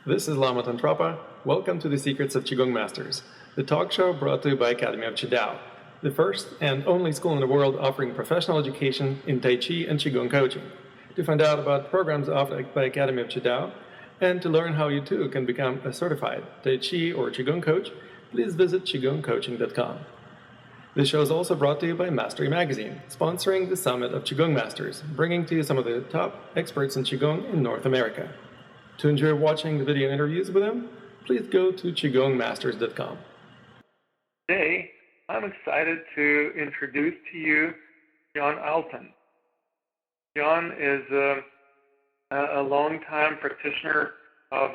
This is Lama Tantrapa. Welcome to the Secrets of Qigong Masters, the talk show brought to you by Academy of Qidao, the first and only school in the world offering professional education in Tai Chi and Qigong coaching. To find out about programs offered by Academy of Qidao and to learn how you too can become a certified Tai Chi or Qigong coach, please visit qigongcoaching.com. This show is also brought to you by Mastery Magazine, sponsoring the Summit of Qigong Masters, bringing to you some of the top experts in Qigong in North America. To enjoy watching the video interviews with them, please go to qigongmasters.com. Today, I'm excited to introduce to you John Alton. John is a long-time practitioner of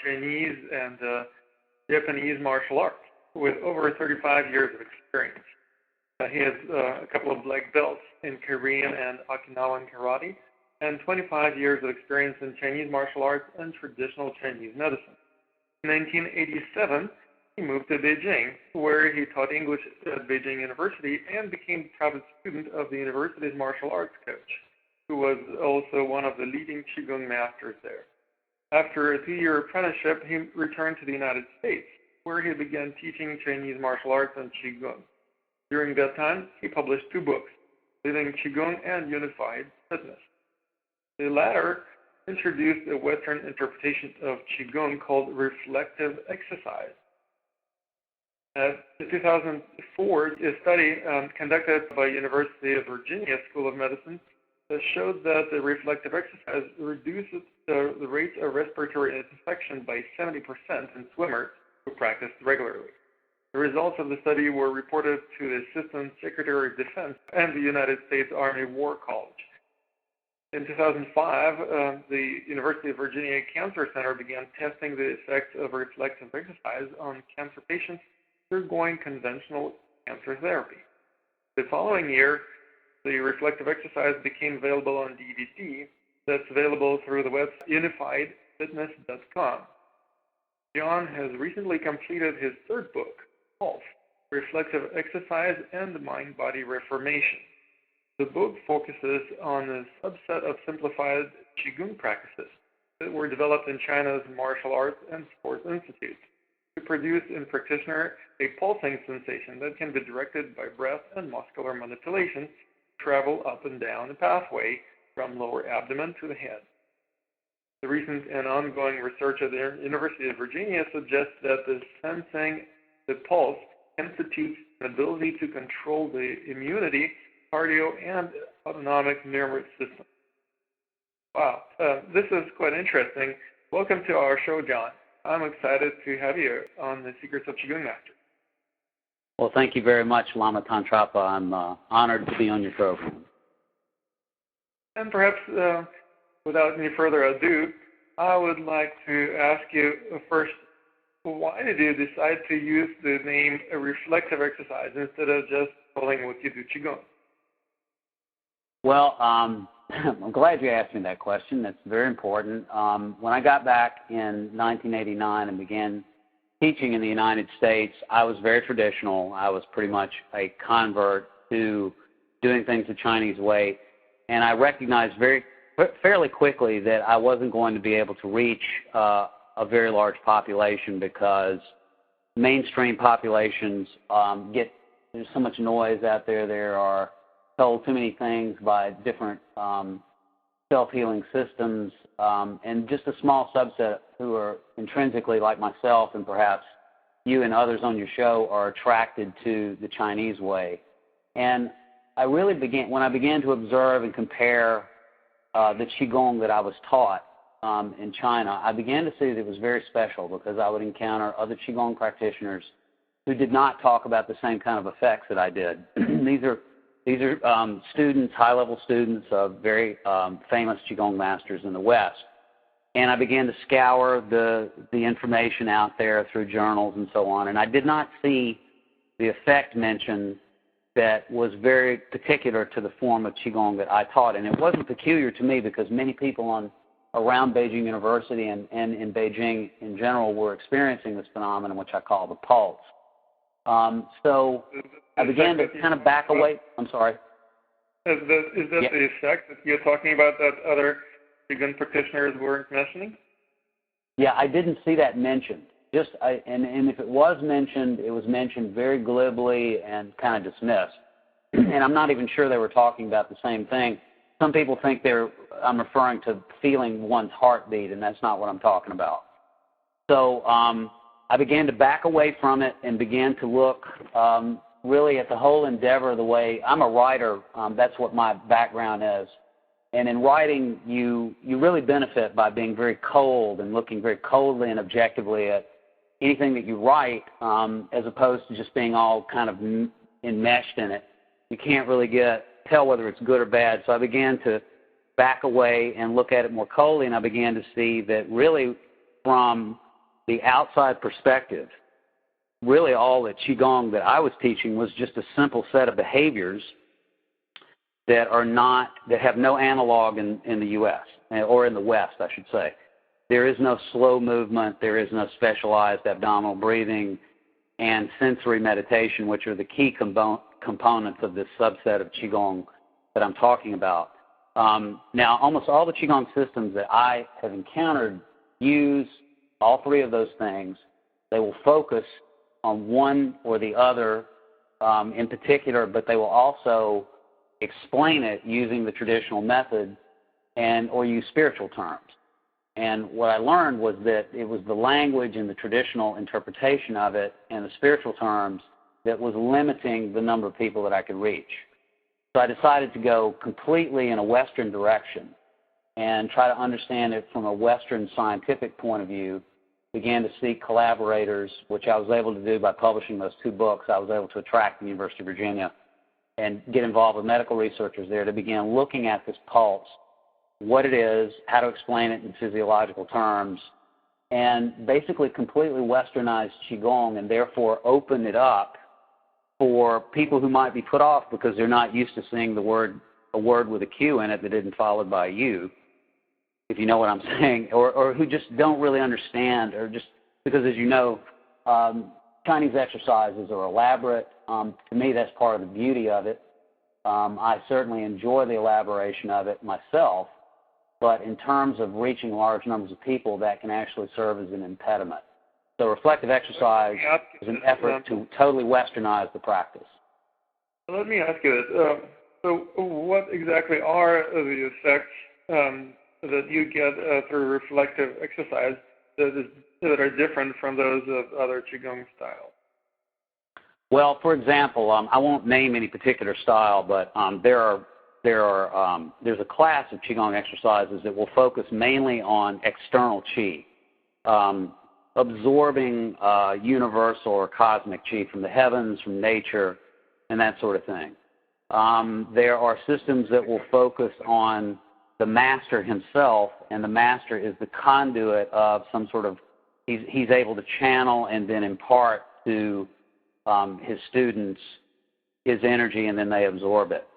Chinese and Japanese martial arts with over 35 years of experience. He has a couple of black belts in Korean and Okinawan karate and 25 years of experience in Chinese martial arts and traditional Chinese medicine. In 1987, he moved to Beijing, where he taught English at Beijing University and became a private student of the university's martial arts coach, who was also one of the leading Qigong masters there. After a 2-year apprenticeship, he returned to the United States, where he began teaching Chinese martial arts and Qigong. During that time, he published 2 books, Living Qigong and Unified Fitness. The latter introduced a Western interpretation of Qigong called Reflexive Exercise. In 2004, a study conducted by University of Virginia School of Medicine showed that the reflective exercise reduces the rates of respiratory infection by 70% in swimmers who practiced regularly. The results of the study were reported to the Assistant Secretary of Defense and the United States Army War College. In 2005, the University of Virginia Cancer Center began testing the effects of reflexive exercise on cancer patients undergoing conventional cancer therapy. The following year, the reflective exercise became available on DVD that's available through the website unifiedfitness.com. John has recently completed his 3rd book, called Reflexive Exercise and Mind-body Reformation. The book focuses on a subset of simplified Qigong practices that were developed in China's martial arts and sports institutes to produce in practitioner a pulsing sensation that can be directed by breath and muscular manipulation to travel up and down a pathway from lower abdomen to the head. The recent and ongoing research at the University of Virginia suggests that the sensing the pulse constitutes an ability to control the immunity, cardio, and autonomic nervous system. Wow, this is quite interesting. Welcome to our show, John. I'm excited to have you on the Secrets of Qigong Masters. Well, thank you very much, Lama Tantrapa. I'm honored to be on your program. And perhaps, without any further ado, I would like to ask you first, why did you decide to use the name reflective exercise instead of just calling what you do Qigong? Well, I'm glad you asked me that question. That's very important. When I got back in 1989 and began teaching in the United States, I was very traditional. I was pretty much a convert to doing things the Chinese way, and I recognized fairly quickly that I wasn't going to be able to reach a very large population because mainstream populations there's so much noise out there. There are told too many things by different self-healing systems, and just a small subset who are intrinsically like myself and perhaps you and others on your show are attracted to the Chinese way. And I really when I began to observe and compare the Qigong that I was taught in China, I began to see that it was very special because I would encounter other Qigong practitioners who did not talk about the same kind of effects that I did. These are students, high-level students of very famous Qigong masters in the West. And I began to scour the information out there through journals and so on, and I did not see the effect mentioned that was very particular to the form of Qigong that I taught. And it wasn't peculiar to me because many people around Beijing University and in Beijing in general were experiencing this phenomenon, which I call the pulse. So I began to kind of back away. I'm sorry. Is that Yeah. the effect that you're talking about that other Qigong practitioners weren't mentioning? Yeah, I didn't see that mentioned. And if it was mentioned very glibly and kind of dismissed. And I'm not even sure they were talking about the same thing. Some people think I'm referring to feeling one's heartbeat, and that's not what I'm talking about. So I began to back away from it and began to look really at the whole endeavor the way I'm a writer. That's what my background is. And in writing, you really benefit by being very cold and looking very coldly and objectively at anything that you write, as opposed to just being all kind of enmeshed in it. You can't really tell whether it's good or bad. So I began to back away and look at it more coldly, and I began to see that really from the outside perspective, really all the Qigong that I was teaching was just a simple set of behaviors that have no analog in the U.S., or in the West, I should say. There is no slow movement, there is no specialized abdominal breathing and sensory meditation, which are the key components of this subset of Qigong that I'm talking about. Now, almost all the Qigong systems that I have encountered use all three of those things. They will focus on one or the other in particular, but they will also explain it using the traditional method or use spiritual terms. And what I learned was that it was the language and the traditional interpretation of it and the spiritual terms that was limiting the number of people that I could reach. So I decided to go completely in a Western direction and try to understand it from a Western scientific point of view, began to seek collaborators, which I was able to do by publishing those two books. I was able to attract the University of Virginia and get involved with medical researchers there to begin looking at this pulse, what it is, how to explain it in physiological terms, and basically completely westernized Qigong and therefore opened it up for people who might be put off because they're not used to seeing a word with a Q in it that isn't followed by a U, if you know what I'm saying, or who just don't really understand, or just because, as you know, Chinese exercises are elaborate. To me, that's part of the beauty of it. I certainly enjoy the elaboration of it myself, but in terms of reaching large numbers of people, that can actually serve as an impediment. So reflective exercise is an effort to totally westernize the practice. Let me ask you this. So what exactly are the effects that you get through reflective exercise that are different from those of other Qigong styles? Well, for example, I won't name any particular style, but there's a class of Qigong exercises that will focus mainly on external Qi, absorbing universal or cosmic Qi from the heavens, from nature, and that sort of thing. There are systems that will focus on the master himself, and the master is the conduit of some sort of, he's able to channel and then impart to his students his energy, and then they absorb it.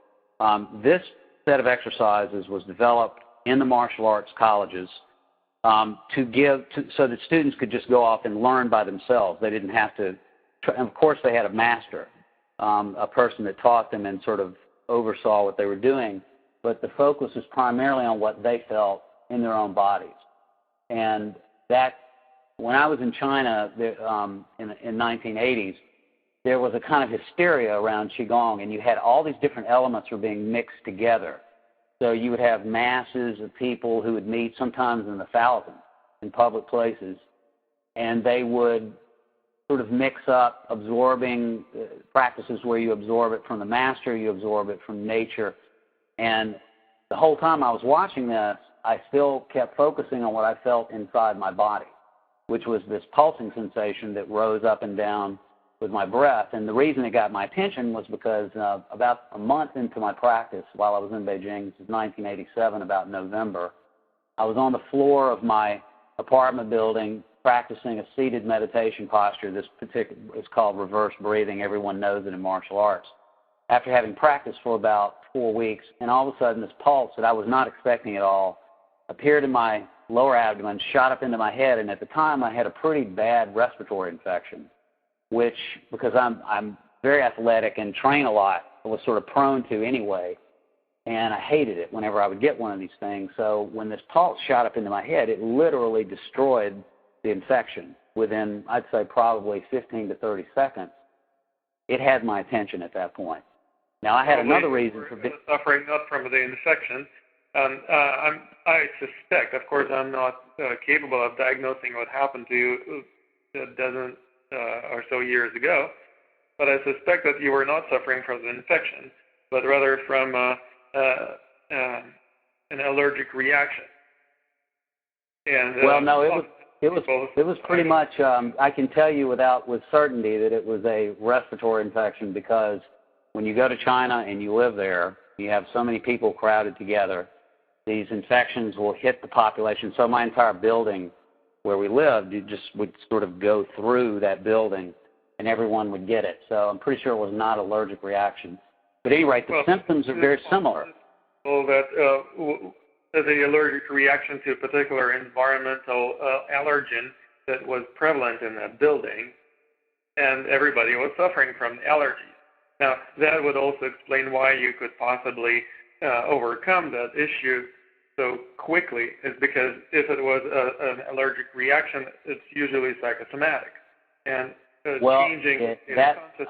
This set of exercises was developed in the martial arts colleges so that students could just go off and learn by themselves. They didn't have to, and of course they had a master, a person that taught them and sort of oversaw what they were doing, but the focus was primarily on what they felt in their own bodies. And that, when I was in China in the 1980s, there was a kind of hysteria around Qigong, and you had all these different elements were being mixed together. So you would have masses of people who would meet sometimes in the thousands in public places, and they would sort of mix up absorbing practices where you absorb it from the master, you absorb it from nature. And the whole time I was watching this, I still kept focusing on what I felt inside my body, which was this pulsing sensation that rose up and down with my breath. And the reason it got my attention was because about a month into my practice while I was in Beijing, this is 1987, about November, I was on the floor of my apartment building practicing a seated meditation posture. This particular is called reverse breathing. Everyone knows it in martial arts. After having practiced for about 4 weeks, and all of a sudden this pulse that I was not expecting at all appeared in my lower abdomen, shot up into my head, and at the time I had a pretty bad respiratory infection, which, because I'm very athletic and train a lot, I was sort of prone to anyway. and I hated it whenever I would get one of these things. So when this pulse shot up into my head, it literally destroyed the infection within, I'd say, probably 15 to 30 seconds. It had my attention at that point. Now, I had another reason for suffering not from the infection. I suspect, of course, I'm not capable of diagnosing what happened to you a dozen or so years ago, but I suspect that you were not suffering from the infection, but rather from an allergic reaction. And well, no, it was pretty much. I can tell you with certainty that it was a respiratory infection, because when you go to China and you live there, you have so many people crowded together. These infections will hit the population. So my entire building where we lived, you just would sort of go through that building and everyone would get it. So I'm pretty sure it was not an allergic reaction. But at any rate, the symptoms are very similar. Well, that the allergic reaction to a particular environmental allergen that was prevalent in that building, and everybody was suffering from allergies. Now, that would also explain why you could possibly overcome that issue so quickly, is because if it was an allergic reaction, it's usually psychosomatic. And changing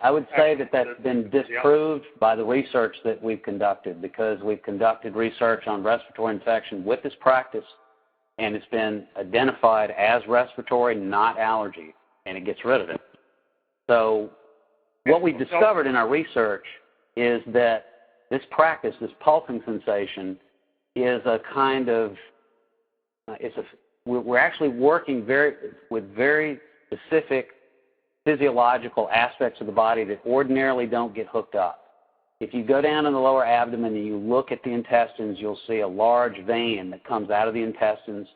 I would say that that's been disproved by the research that we've conducted, because we've conducted research on respiratory infection with this practice, and it's been identified as respiratory, not allergy, and it gets rid of it. So what we discovered in our research is that this practice, this pulsing sensation, is a kind of, we're actually working with very specific physiological aspects of the body that ordinarily don't get hooked up. If you go down in the lower abdomen and you look at the intestines, you'll see a large vein that comes out of the intestines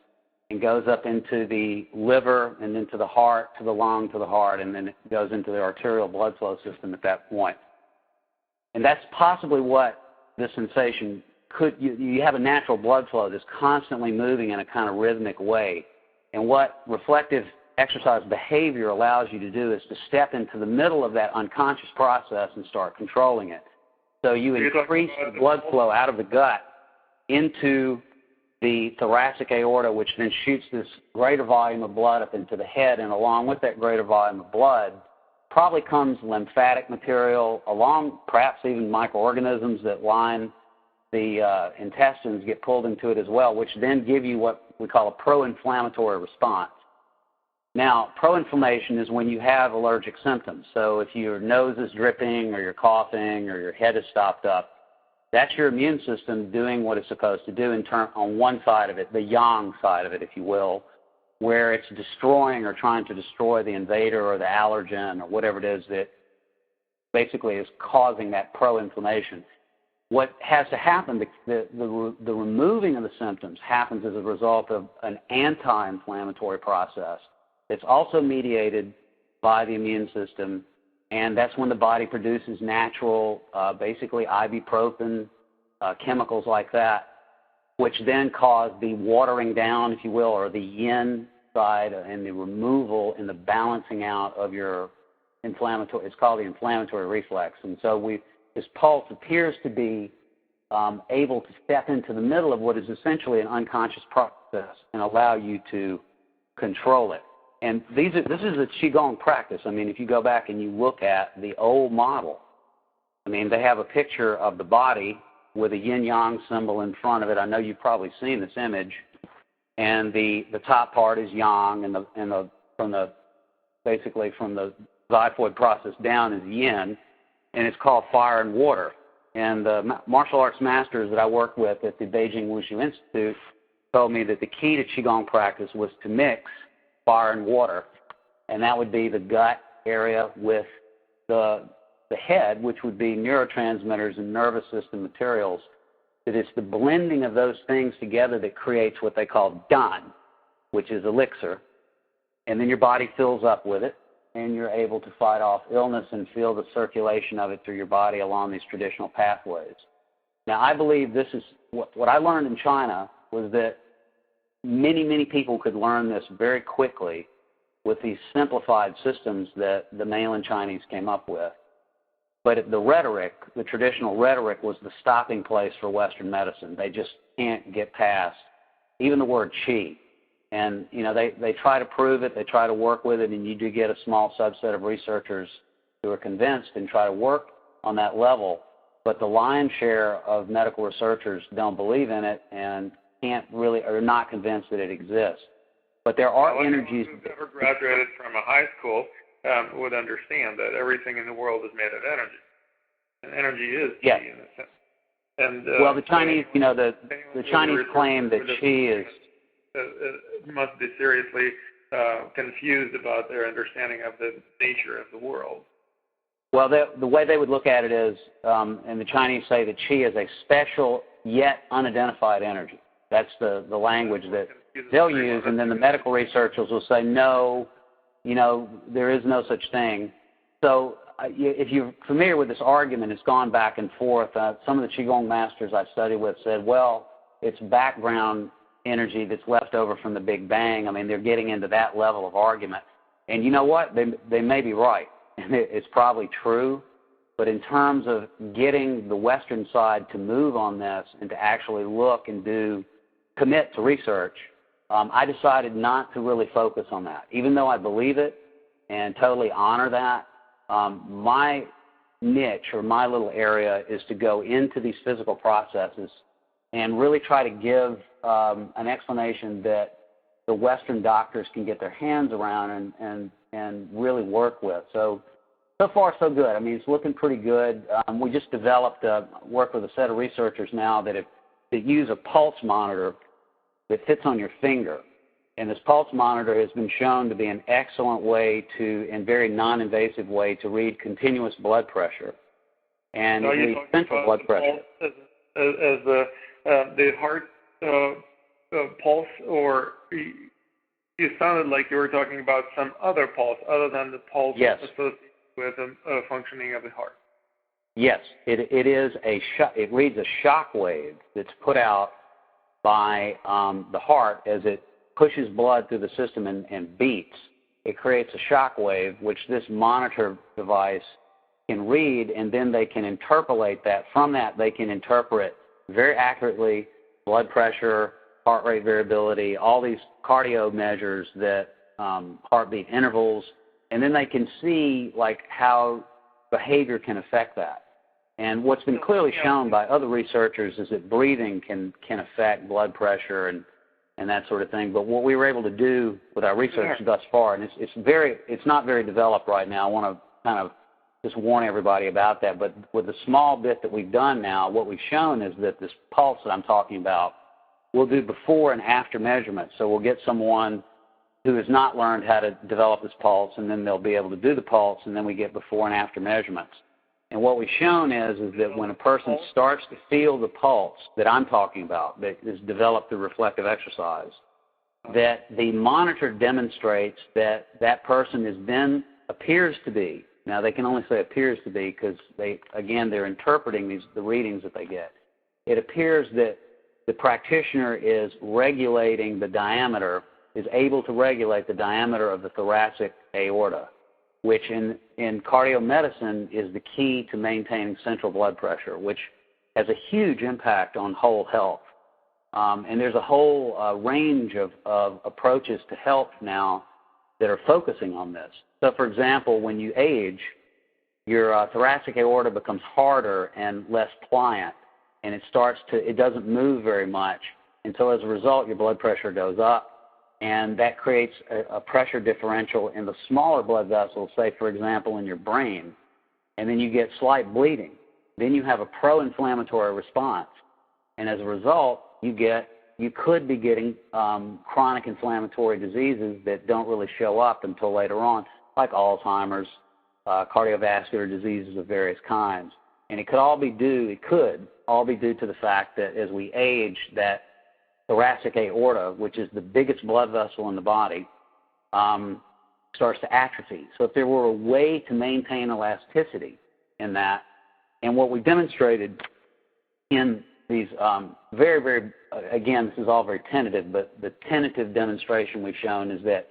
and goes up into the liver and into the heart, to the lung, to the heart, and then it goes into the arterial blood flow system at that point. And that's possibly what this sensation could, you have a natural blood flow that's constantly moving in a kind of rhythmic way. And what reflective exercise behavior allows you to do is to step into the middle of that unconscious process and start controlling it. So you increase the blood flow out of the gut into the thoracic aorta, which then shoots this greater volume of blood up into the head, and along with that greater volume of blood probably comes lymphatic material, along perhaps even microorganisms that line the intestines get pulled into it as well, which then give you what we call a pro-inflammatory response. Now, pro-inflammation is when you have allergic symptoms. So if your nose is dripping or you're coughing or your head is stopped up, that's your immune system doing what it's supposed to do on one side of it, the yang side of it, if you will, where it's destroying or trying to destroy the invader or the allergen or whatever it is that basically is causing that pro-inflammation. What has to happen, the removing of the symptoms happens as a result of an anti-inflammatory process. It's also mediated by the immune system, and that's when the body produces natural, basically ibuprofen, chemicals like that, which then cause the watering down, if you will, or the yin side, and the removal and the balancing out of your inflammatory, it's called the inflammatory reflex. And so this pulse appears to be able to step into the middle of what is essentially an unconscious process and allow you to control it. And this is a Qigong practice. I mean, if you go back and you look at the old model, I mean, they have a picture of the body with a yin-yang symbol in front of it. I know you've probably seen this image. And the top part is yang, and basically from the xiphoid process down is yin, and it's called fire and water. And the martial arts masters that I work with at the Beijing Wushu Institute told me that the key to Qigong practice was to mix fire and water, and that would be the gut area with the head, which would be neurotransmitters and nervous system materials. That it's the blending of those things together that creates what they call Dan, which is elixir, and then your body fills up with it, and you're able to fight off illness and feel the circulation of it through your body along these traditional pathways. Now, I believe this is what I learned in China was that many people could learn this very quickly with these simplified systems that the mainland Chinese came up with. But the rhetoric, the traditional rhetoric, was the stopping place for Western medicine. They just can't get past even the word qi. And, you know, they try to prove it, they try to work with it, and you do get a small subset of researchers who are convinced and try to work on that level. But the lion's share of medical researchers don't believe in it and can't really, or not convinced that it exists. But there are energies. Who's ever graduated from a high school would understand that everything in the world is made of energy, and energy is qi in a sense. And well, the Chinese, you know, the Chinese claim that qi is must be seriously confused about their understanding of the nature of the world. Well, the way they would look at it is, and the Chinese say that qi is a special yet unidentified energy. That's the language that they'll use, and then the medical researchers will say, no, you know, there is no such thing. So if you're familiar with this argument, it's gone back and forth. Some of the Qigong masters I studied with said, well, it's background energy that's left over from the Big Bang. I mean, they're getting into that level of argument. And you know what? They may be right. It's probably true. But in terms of getting the Western side to move on this and to actually look and commit to research, I decided not to really focus on that. Even though I believe it and totally honor that, my niche or my little area is to go into these physical processes and really try to give an explanation that the Western doctors can get their hands around and really work with. So far, so good. I mean, it's looking pretty good. We just worked with a set of researchers now that use a pulse monitor that fits on your finger. And this pulse monitor has been shown to be an excellent way and very non-invasive way to read continuous blood pressure. And central blood pressure. As the heart pulse, or you sounded like you were talking about some other pulse other than the pulse associated with a functioning of the heart. Yes, it is it reads a shock wave that's put out by the heart as it pushes blood through the system and beats. It creates a shock wave, which this monitor device can read, and then they can interpolate that. From that, they can interpret very accurately blood pressure, heart rate variability, all these cardio measures, that heartbeat intervals, and then they can see like how behavior can affect that. And what's been clearly shown by other researchers is that breathing can affect blood pressure and that sort of thing. But what we were able to do with our research thus far, and it's not very developed right now. I want to kind of just warn everybody about that. But with the small bit that we've done now, what we've shown is that this pulse that I'm talking about, we'll do before and after measurements. So we'll get someone who has not learned how to develop this pulse, and then they'll be able to do the pulse, and then we get before and after measurements. And what we've shown is that when a person starts to feel the pulse that I'm talking about, that is developed through reflective exercise, that the monitor demonstrates that that person appears to be, now they can only say appears to be because they're interpreting the readings that they get. It appears that the practitioner is regulating the diameter, is able to regulate the diameter of the thoracic aorta, which in cardio medicine is the key to maintaining central blood pressure, which has a huge impact on whole health. And there's a whole range of approaches to health now that are focusing on this. So, for example, when you age, your thoracic aorta becomes harder and less pliant, and it doesn't move very much. And so as a result, your blood pressure goes up. And that creates a pressure differential in the smaller blood vessels, say, for example, in your brain. And then you get slight bleeding. Then you have a pro-inflammatory response. And as a result, you could be getting chronic inflammatory diseases that don't really show up until later on, like Alzheimer's, cardiovascular diseases of various kinds. And it could all be due to the fact that as we age, that thoracic aorta, which is the biggest blood vessel in the body, starts to atrophy. So if there were a way to maintain elasticity in that, and what we demonstrated in these very, very, again, this is all very tentative, but the tentative demonstration we've shown is that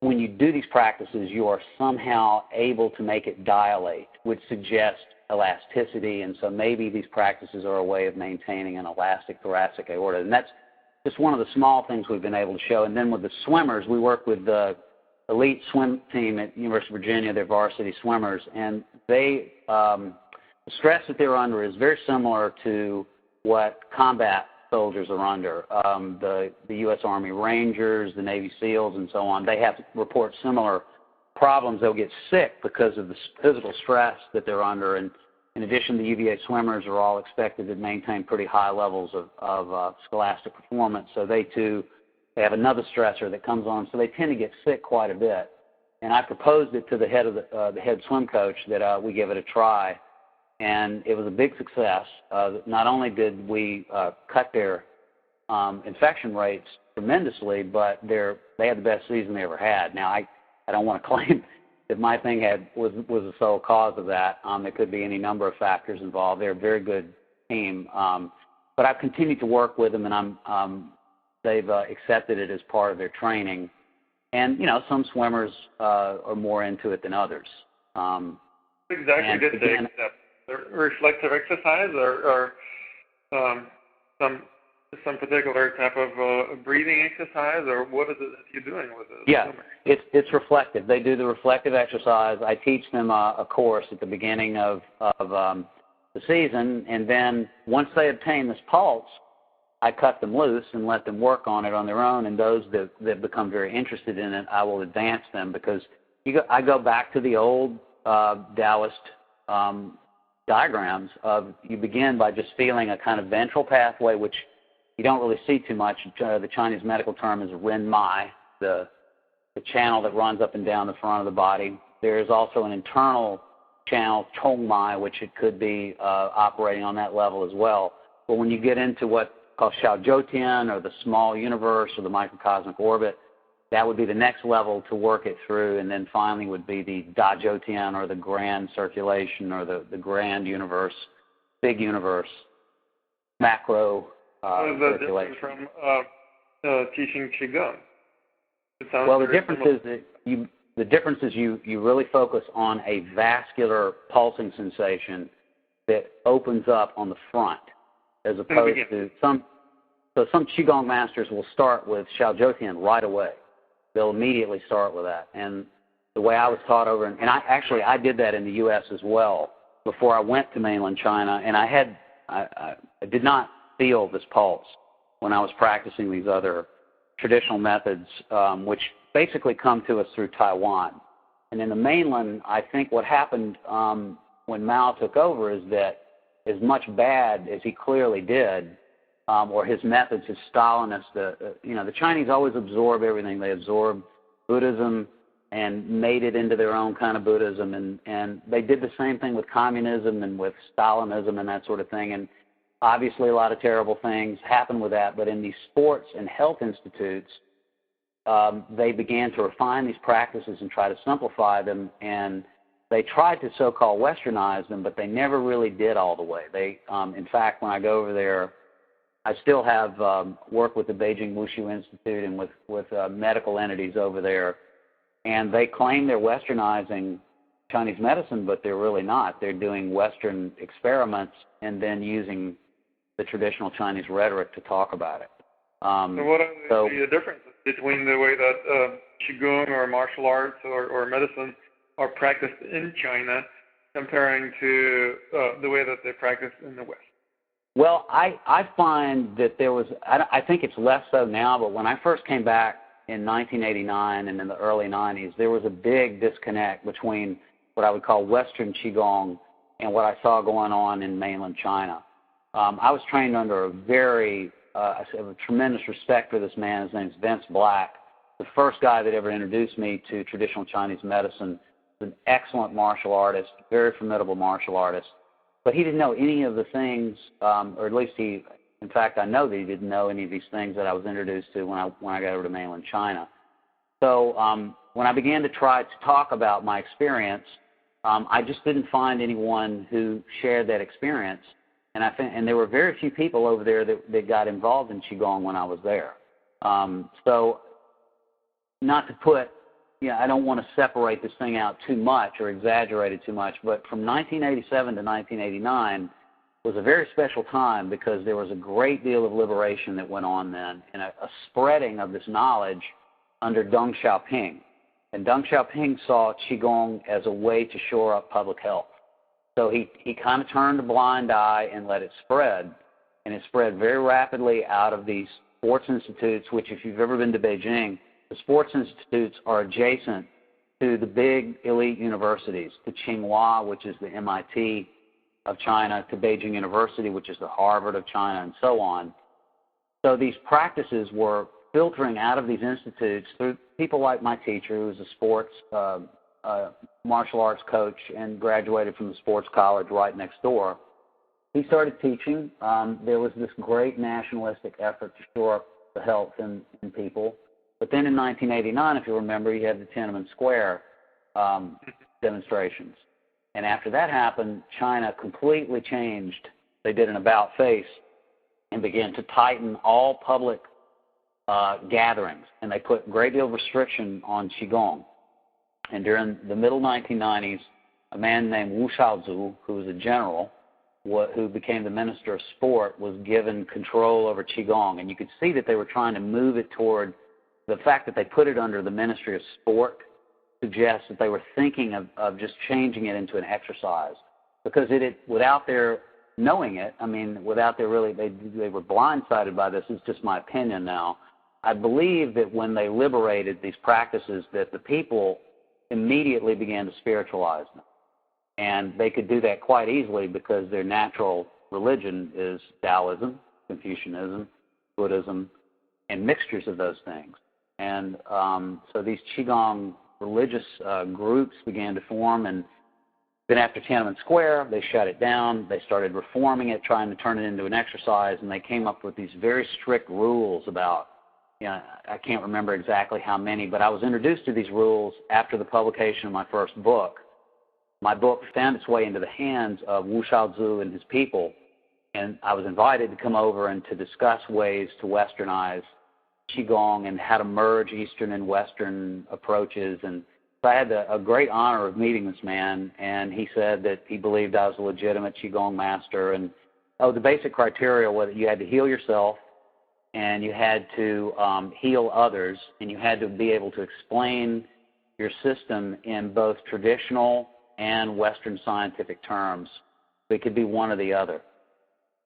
when you do these practices, you are somehow able to make it dilate, which suggests elasticity, and so maybe these practices are a way of maintaining an elastic thoracic aorta. And that's just one of the small things we've been able to show. And then with the swimmers, we work with the elite swim team at University of Virginia, they're varsity swimmers, and they, the stress that they're under is very similar to what combat soldiers are under. The U.S. Army Rangers, the Navy SEALs, and so on, they have to report similar problems. They'll get sick because of the physical stress that they're under. And in addition, the UVA swimmers are all expected to maintain pretty high levels of scholastic performance. So they, too, they have another stressor that comes on. So they tend to get sick quite a bit. And I proposed it to the head of the head swim coach that we give it a try. And it was a big success. Not only did we cut their infection rates tremendously, but they had the best season they ever had. Now, I don't want to claim that my thing was the sole cause of that. There could be any number of factors involved. They're a very good team. But I've continued to work with them, and they've accepted it as part of their training. And, you know, some swimmers are more into it than others. Exactly did they accept? Reflexive exercise or some particular type of breathing exercise, or what is it that you're doing with it? Yeah, it's reflective. They do the reflective exercise. I teach them a course at the beginning of the season, and then once they obtain this pulse, I cut them loose and let them work on it on their own, and those that become very interested in it, I will advance them, because I go back to the old Taoist diagrams of you begin by just feeling a kind of ventral pathway, which you don't really see too much. The Chinese medical term is Ren Mai, the channel that runs up and down the front of the body. There is also an internal channel, Chong Mai, which it could be operating on that level as well. But when you get into what's called Xiao Zhou Tian, or the small universe, or the microcosmic orbit, that would be the next level to work it through, and then finally would be the Da Zhou Tian, or the grand circulation, or the grand universe, big universe, macro circulation. From teaching Qigong. Well, the difference is you really focus on a vascular pulsing sensation that opens up on the front, as opposed to some Qigong masters will start with Xiao Zhou Tian right away. They'll immediately start with that. And the way I was taught over, and I did that in the U.S. as well before I went to mainland China, and I did not feel this pulse when I was practicing these other traditional methods, which basically come to us through Taiwan. And in the mainland, I think what happened when Mao took over is that as much bad as he clearly did, or his methods, his Stalinist, the Chinese always absorb everything. They absorb Buddhism and made it into their own kind of Buddhism, and they did the same thing with communism and with Stalinism and that sort of thing. And obviously a lot of terrible things happened with that, but in these sports and health institutes, they began to refine these practices and try to simplify them, and they tried to so-called westernize them, but they never really did all the way. In fact, when I go over there, I still have work with the Beijing Wushu Institute and with medical entities over there, and they claim they're westernizing Chinese medicine, but they're really not. They're doing Western experiments and then using the traditional Chinese rhetoric to talk about it. So what are the differences between the way that Qigong or martial arts or medicine are practiced in China comparing to the way that they're practiced in the West? Well, I find that there was, I think it's less so now, but when I first came back in 1989 and in the early 90s, there was a big disconnect between what I would call Western Qigong and what I saw going on in mainland China. I was trained under I have a tremendous respect for this man. His name's Vince Black, the first guy that ever introduced me to traditional Chinese medicine. He's an excellent martial artist, very formidable martial artist. But he didn't know any of the things, or at least in fact, I know that he didn't know any of these things that I was introduced to when I got over to mainland China. So when I began to try to talk about my experience, I just didn't find anyone who shared that experience. And there were very few people over there that got involved in Qigong when I was there. So not to put I don't want to separate this thing out too much or exaggerate it too much, but from 1987 to 1989 was a very special time because there was a great deal of liberation that went on then and a spreading of this knowledge under Deng Xiaoping. And Deng Xiaoping saw Qigong as a way to shore up public health. So he kind of turned a blind eye and let it spread. And it spread very rapidly out of these sports institutes, which if you've ever been to Beijing, the sports institutes are adjacent to the big elite universities, to Tsinghua, which is the MIT of China, to Beijing University, which is the Harvard of China, and so on. So these practices were filtering out of these institutes through people like my teacher, who was a sports martial arts coach and graduated from the sports college right next door. He started teaching. There was this great nationalistic effort to shore up the health in people. But then in 1989, if you remember, you had the Tiananmen Square demonstrations. And after that happened, China completely changed. They did an about-face and began to tighten all public gatherings. And they put a great deal of restriction on Qigong. And during the middle 1990s, a man named Wu Shaozu, who was a general, who became the Minister of Sport, was given control over Qigong. And you could see that they were trying to move it toward the fact that they put it under the Ministry of Sport suggests that they were thinking of just changing it into an exercise. Because without their knowing it, without their really, they were blindsided by this. It's just my opinion now. I believe that when they liberated these practices, that the people immediately began to spiritualize them. And they could do that quite easily because their natural religion is Taoism, Confucianism, Buddhism, and mixtures of those things. And so these Qigong religious groups began to form, and then after Tiananmen Square, they shut it down. They started reforming it, trying to turn it into an exercise, and they came up with these very strict rules about, I can't remember exactly how many, but I was introduced to these rules after the publication of my first book. My book found its way into the hands of Wu Shaozu and his people, and I was invited to come over and to discuss ways to westernize Qigong and how to merge Eastern and Western approaches. And so I had a great honor of meeting this man, and he said that he believed I was a legitimate Qigong master. And the basic criteria was that you had to heal yourself, and you had to heal others, and you had to be able to explain your system in both traditional and Western scientific terms. It could be one or the other.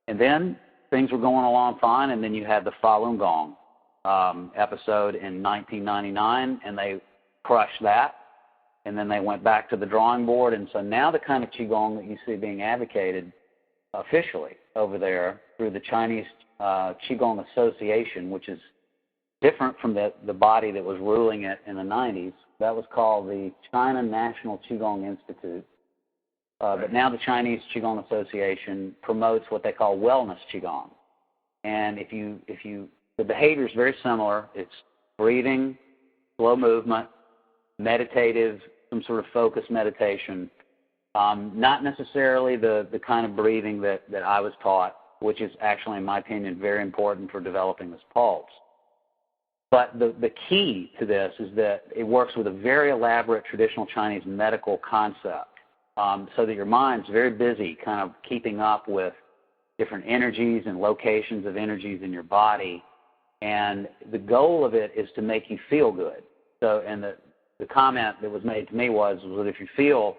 And then things were going along fine, and then you had the Falun Gong episode in 1999, and they crushed that, and then they went back to the drawing board. And so now the kind of Qigong that you see being advocated officially over there through the Chinese Qigong Association, which is different from the body that was ruling it in the 90s. That was called the China National Qigong Institute. But now the Chinese Qigong Association promotes what they call wellness Qigong. And the behavior is very similar. It's breathing, slow movement, meditative, some sort of focused meditation. Not necessarily the kind of breathing that I was taught, which is actually, in my opinion, very important for developing this pulse. But the key to this is that it works with a very elaborate traditional Chinese medical concept, so that your mind's very busy kind of keeping up with different energies and locations of energies in your body. And the goal of it is to make you feel good. So, and the comment that was made to me was that if you feel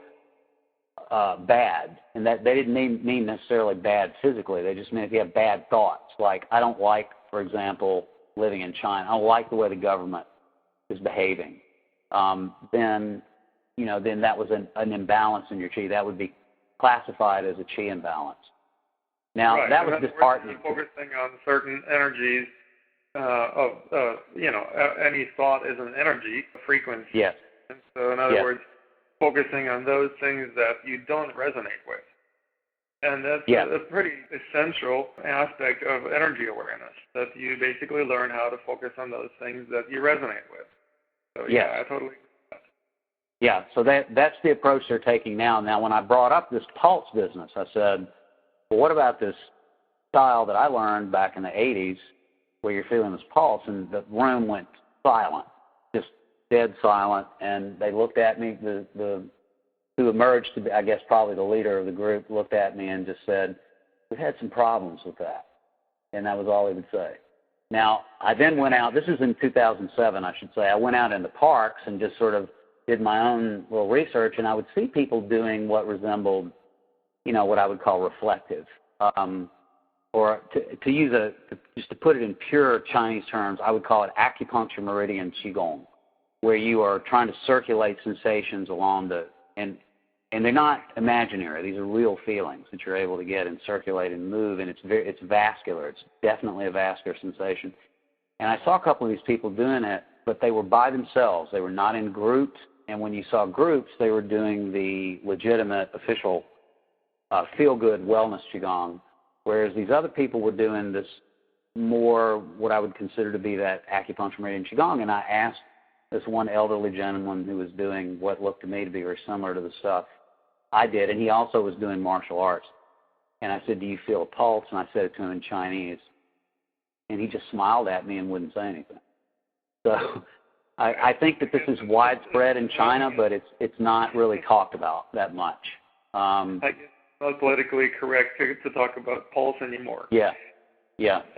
bad, and that they didn't mean necessarily bad physically, they just mean if you have bad thoughts, like I don't like, for example, living in China, I don't like the way the government is behaving, then that was an imbalance in your chi. That would be classified as a chi imbalance. Now, right. That was disheartening. Focusing on certain energies any thought is an energy, a frequency. Yes. And so, in other words, focusing on those things that you don't resonate with. And that's a pretty essential aspect of energy awareness, that you basically learn how to focus on those things that you resonate with. So, I totally agree with that. Yeah, so that's the approach they're taking now. Now, when I brought up this pulse business, I said, well, what about this style that I learned back in the 80s where you're feeling this pulse, and the room went silent, just dead silent, and they looked at me. The who emerged to be, I guess, probably the leader of the group, looked at me and just said, "We've had some problems with that," and that was all he would say. Now, I then went out. This is in 2007, I should say. I went out in the parks and just sort of did my own little research, and I would see people doing what resembled, what I would call reflective. Or to use just to put it in pure Chinese terms, I would call it acupuncture meridian Qigong, where you are trying to circulate sensations along and they're not imaginary. These are real feelings that you're able to get and circulate and move, and it's vascular. It's definitely a vascular sensation. And I saw a couple of these people doing it, but they were by themselves. They were not in groups, and when you saw groups, they were doing the legitimate, official, feel-good wellness Qigong, whereas these other people were doing this more, what I would consider to be that acupuncture meridian Qigong, and I asked this one elderly gentleman who was doing what looked to me to be very similar to the stuff I did, and he also was doing martial arts. And I said, "Do you feel a pulse?" And I said it to him in Chinese. And he just smiled at me and wouldn't say anything. So I think that this is widespread in China, but it's not really talked about that much. I guess it's not politically correct to talk about pulse anymore. Yeah.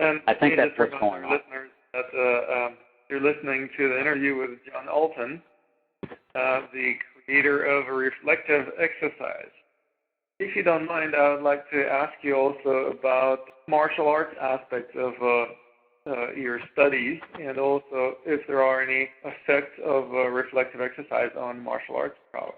And I think that's what's going on. Listeners that you're listening to the interview with John Alton, the creator of Reflexive Exercise. If you don't mind, I would like to ask you also about martial arts aspects of your studies, and also if there are any effects of reflective exercise on martial arts prowess.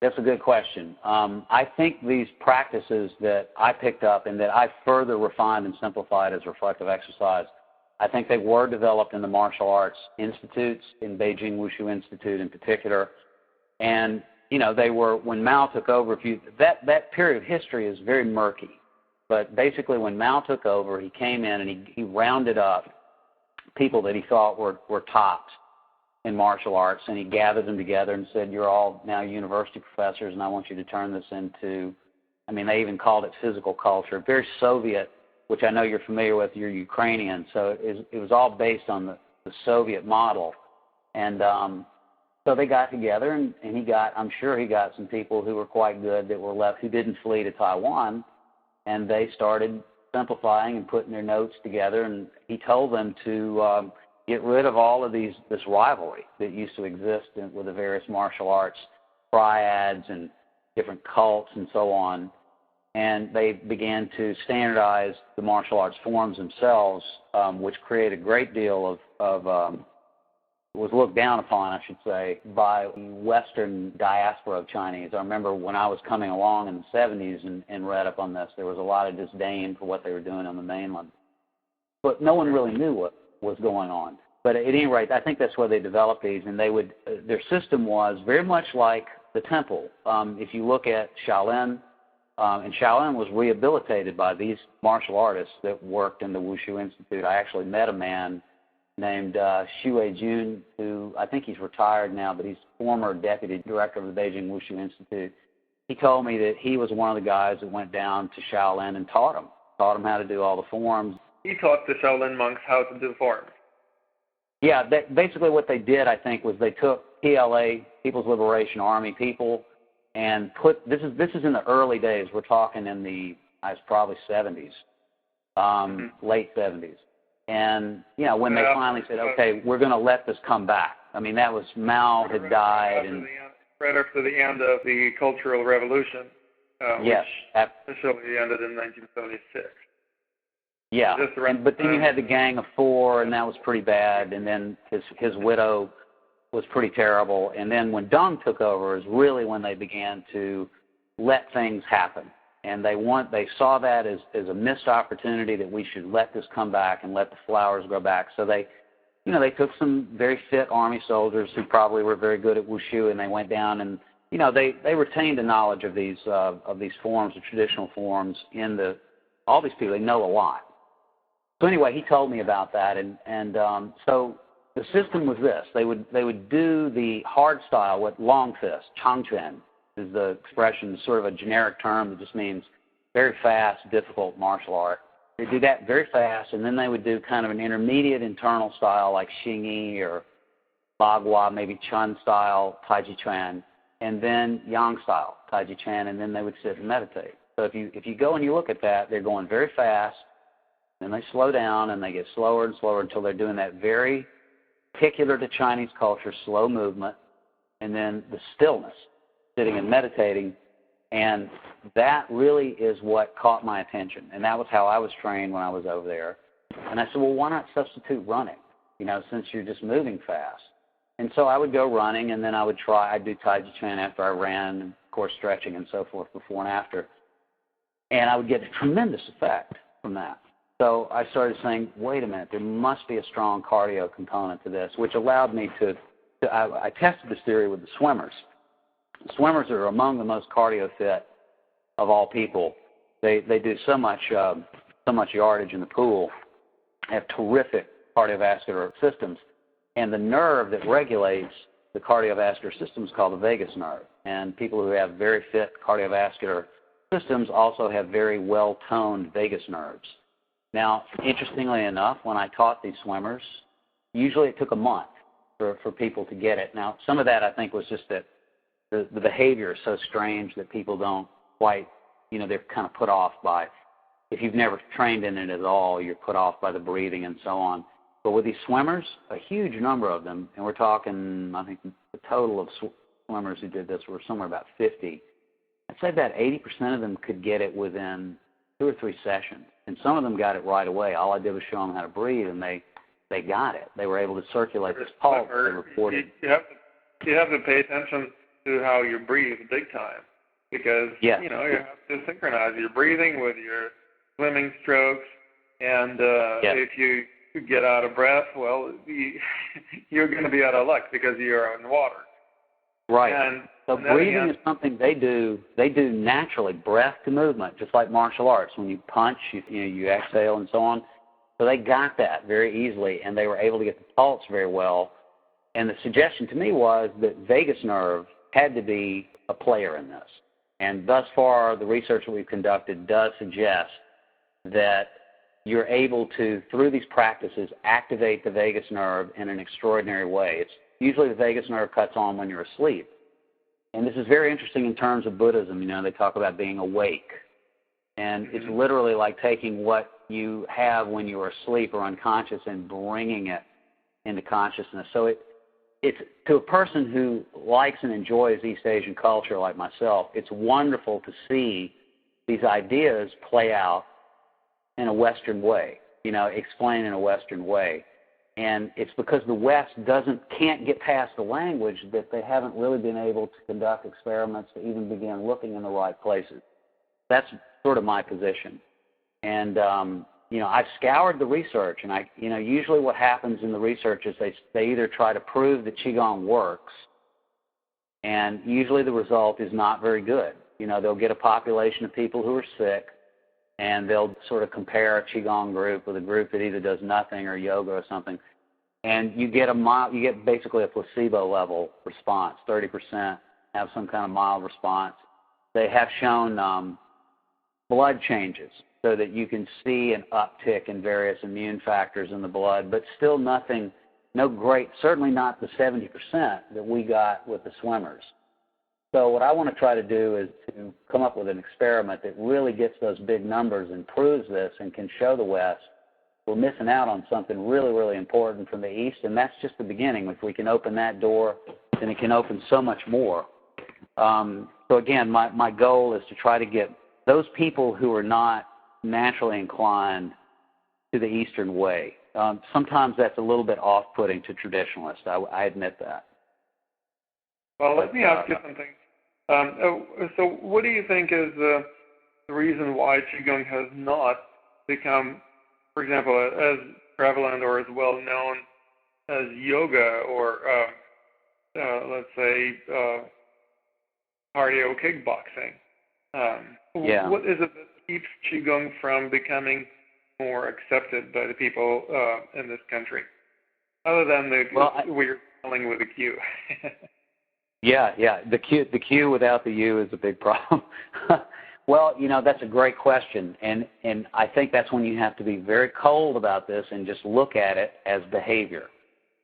That's a good question. I think these practices that I picked up and that I further refined and simplified as reflective exercise, I think they were developed in the martial arts institutes, in Beijing Wushu Institute in particular. And, they were, when Mao took over, that period of history is very murky. But basically when Mao took over, he came in and he rounded up people that he thought were tops in martial arts, and he gathered them together and said, "You're all now university professors, and I want you to turn this into," they even called it physical culture, very Soviet, which I know you're familiar with, you're Ukrainian, so it was all based on the Soviet model. And so they got together, and I'm sure he got some people who were quite good that were left, who didn't flee to Taiwan, and they started simplifying and putting their notes together, and he told them to get rid of all of this rivalry that used to exist with the various martial arts triads and different cults and so on. And they began to standardize the martial arts forms themselves, which created a great deal of was looked down upon, I should say, by Western diaspora of Chinese. I remember when I was coming along in the 70s and read up on this, there was a lot of disdain for what they were doing on the mainland. But no one really knew what was going on. But at any rate, I think that's where they developed these, and their system was very much like the temple. If you look at Shaolin, and Shaolin was rehabilitated by these martial artists that worked in the Wushu Institute. I actually met a man named Xue Jun, who I think he's retired now, but he's former deputy director of the Beijing Wushu Institute. He told me that he was one of the guys that went down to Shaolin and taught them how to do all the forms. He taught the Shaolin monks how to do forms. Yeah, basically what they did, I think, was they took PLA, People's Liberation Army people, and this is in the early days. We're talking in the probably 70s, late 70s. And, when they finally said, okay, we're going to let this come back. That was Mao had died. Right after the end of the Cultural Revolution, yes, which officially ended in 1976. Yeah, but then you had the Gang of Four, and that was pretty bad. And then his widow was pretty terrible. And then when Deng took over is really when they began to let things happen. And they saw that as a missed opportunity, that we should let this come back and let the flowers grow back. So they took some very fit army soldiers who probably were very good at wushu, and they went down and they retained the knowledge of these forms, the traditional forms. All these people, they know a lot. So anyway, he told me about that, and so the system was this: they would do the hard style with long fist, changquan is the expression, sort of a generic term that just means very fast, difficult martial art. They do that very fast, and then they would do kind of an intermediate internal style like Xingyi or Bagua, maybe Chun style Tai Chi Chuan, and then Yang style Tai Chi Chuan, and then they would sit and meditate. So if you go and you look at that, they're going very fast, and they slow down, and they get slower and slower until they're doing that very particular to Chinese culture, slow movement, and then the stillness, sitting and meditating. And that really is what caught my attention. And that was how I was trained when I was over there. And I said, well, why not substitute running, since you're just moving fast? And so I would go running, and then I'd do Tai Chi Chuan after I ran, and of course stretching and so forth before and after. And I would get a tremendous effect from that. So I started saying, wait a minute, there must be a strong cardio component to this, which allowed me I tested this theory with the swimmers. The swimmers are among the most cardio fit of all people. They do so much yardage in the pool, have terrific cardiovascular systems, and the nerve that regulates the cardiovascular system is called the vagus nerve. And people who have very fit cardiovascular systems also have very well-toned vagus nerves. Now, interestingly enough, when I taught these swimmers, usually it took a month for people to get it. Now, some of that I think was just that the behavior is so strange that people don't quite, they're kind of put off by, if you've never trained in it at all, you're put off by the breathing and so on. But with these swimmers, a huge number of them, and we're talking, I think the total of swimmers who did this were somewhere about 50. I'd say about 80% of them could get it within 2 or 3 sessions. And some of them got it right away. All I did was show them how to breathe, and they got it. They were able to circulate this pulse they reported. You have to pay attention to how you breathe big time, because you have to synchronize your breathing with your swimming strokes, and if you get out of breath, well, you're going to be out of luck because you're in water. Right. So breathing is something they do naturally, breath to movement, just like martial arts. When you punch, you exhale and so on. So they got that very easily, and they were able to get the pulse very well. And the suggestion to me was that vagus nerve had to be a player in this. And thus far, the research that we've conducted does suggest that you're able to, through these practices, activate the vagus nerve in an extraordinary way. It's usually the vagus nerve cuts on when you're asleep. And this is very interesting in terms of Buddhism. They talk about being awake. And it's literally like taking what you have when you are asleep or unconscious and bringing it into consciousness. So it's to a person who likes and enjoys East Asian culture like myself, it's wonderful to see these ideas play out in a Western way, explained in a Western way. And it's because the West can't get past the language that they haven't really been able to conduct experiments to even begin looking in the right places. That's sort of my position. And, I've scoured the research, and usually what happens in the research is they either try to prove that Qigong works, and usually the result is not very good. They'll get a population of people who are sick, and they'll sort of compare a Qigong group with a group that either does nothing or yoga or something, and you get basically a placebo level response. 30% have some kind of mild response. They have shown blood changes so that you can see an uptick in various immune factors in the blood, but still certainly not the 70% that we got with the swimmers. So what I want to try to do is to come up with an experiment that really gets those big numbers and proves this and can show the West we're missing out on something really, really important from the East, and that's just the beginning. If we can open that door, then it can open so much more. So again, my goal is to try to get those people who are not naturally inclined to the Eastern way. Sometimes that's a little bit off-putting to traditionalists. I admit that. Well, let me ask you something. So what do you think is the reason why Qigong has not become, for example, as prevalent or as well known as yoga or, let's say, cardio kickboxing? What is it that keeps Qigong from becoming more accepted by the people in this country, other than we're dealing with the Q? Yeah. The Q without the U is a big problem. Well, that's a great question, and I think that's when you have to be very cold about this and just look at it as behavior.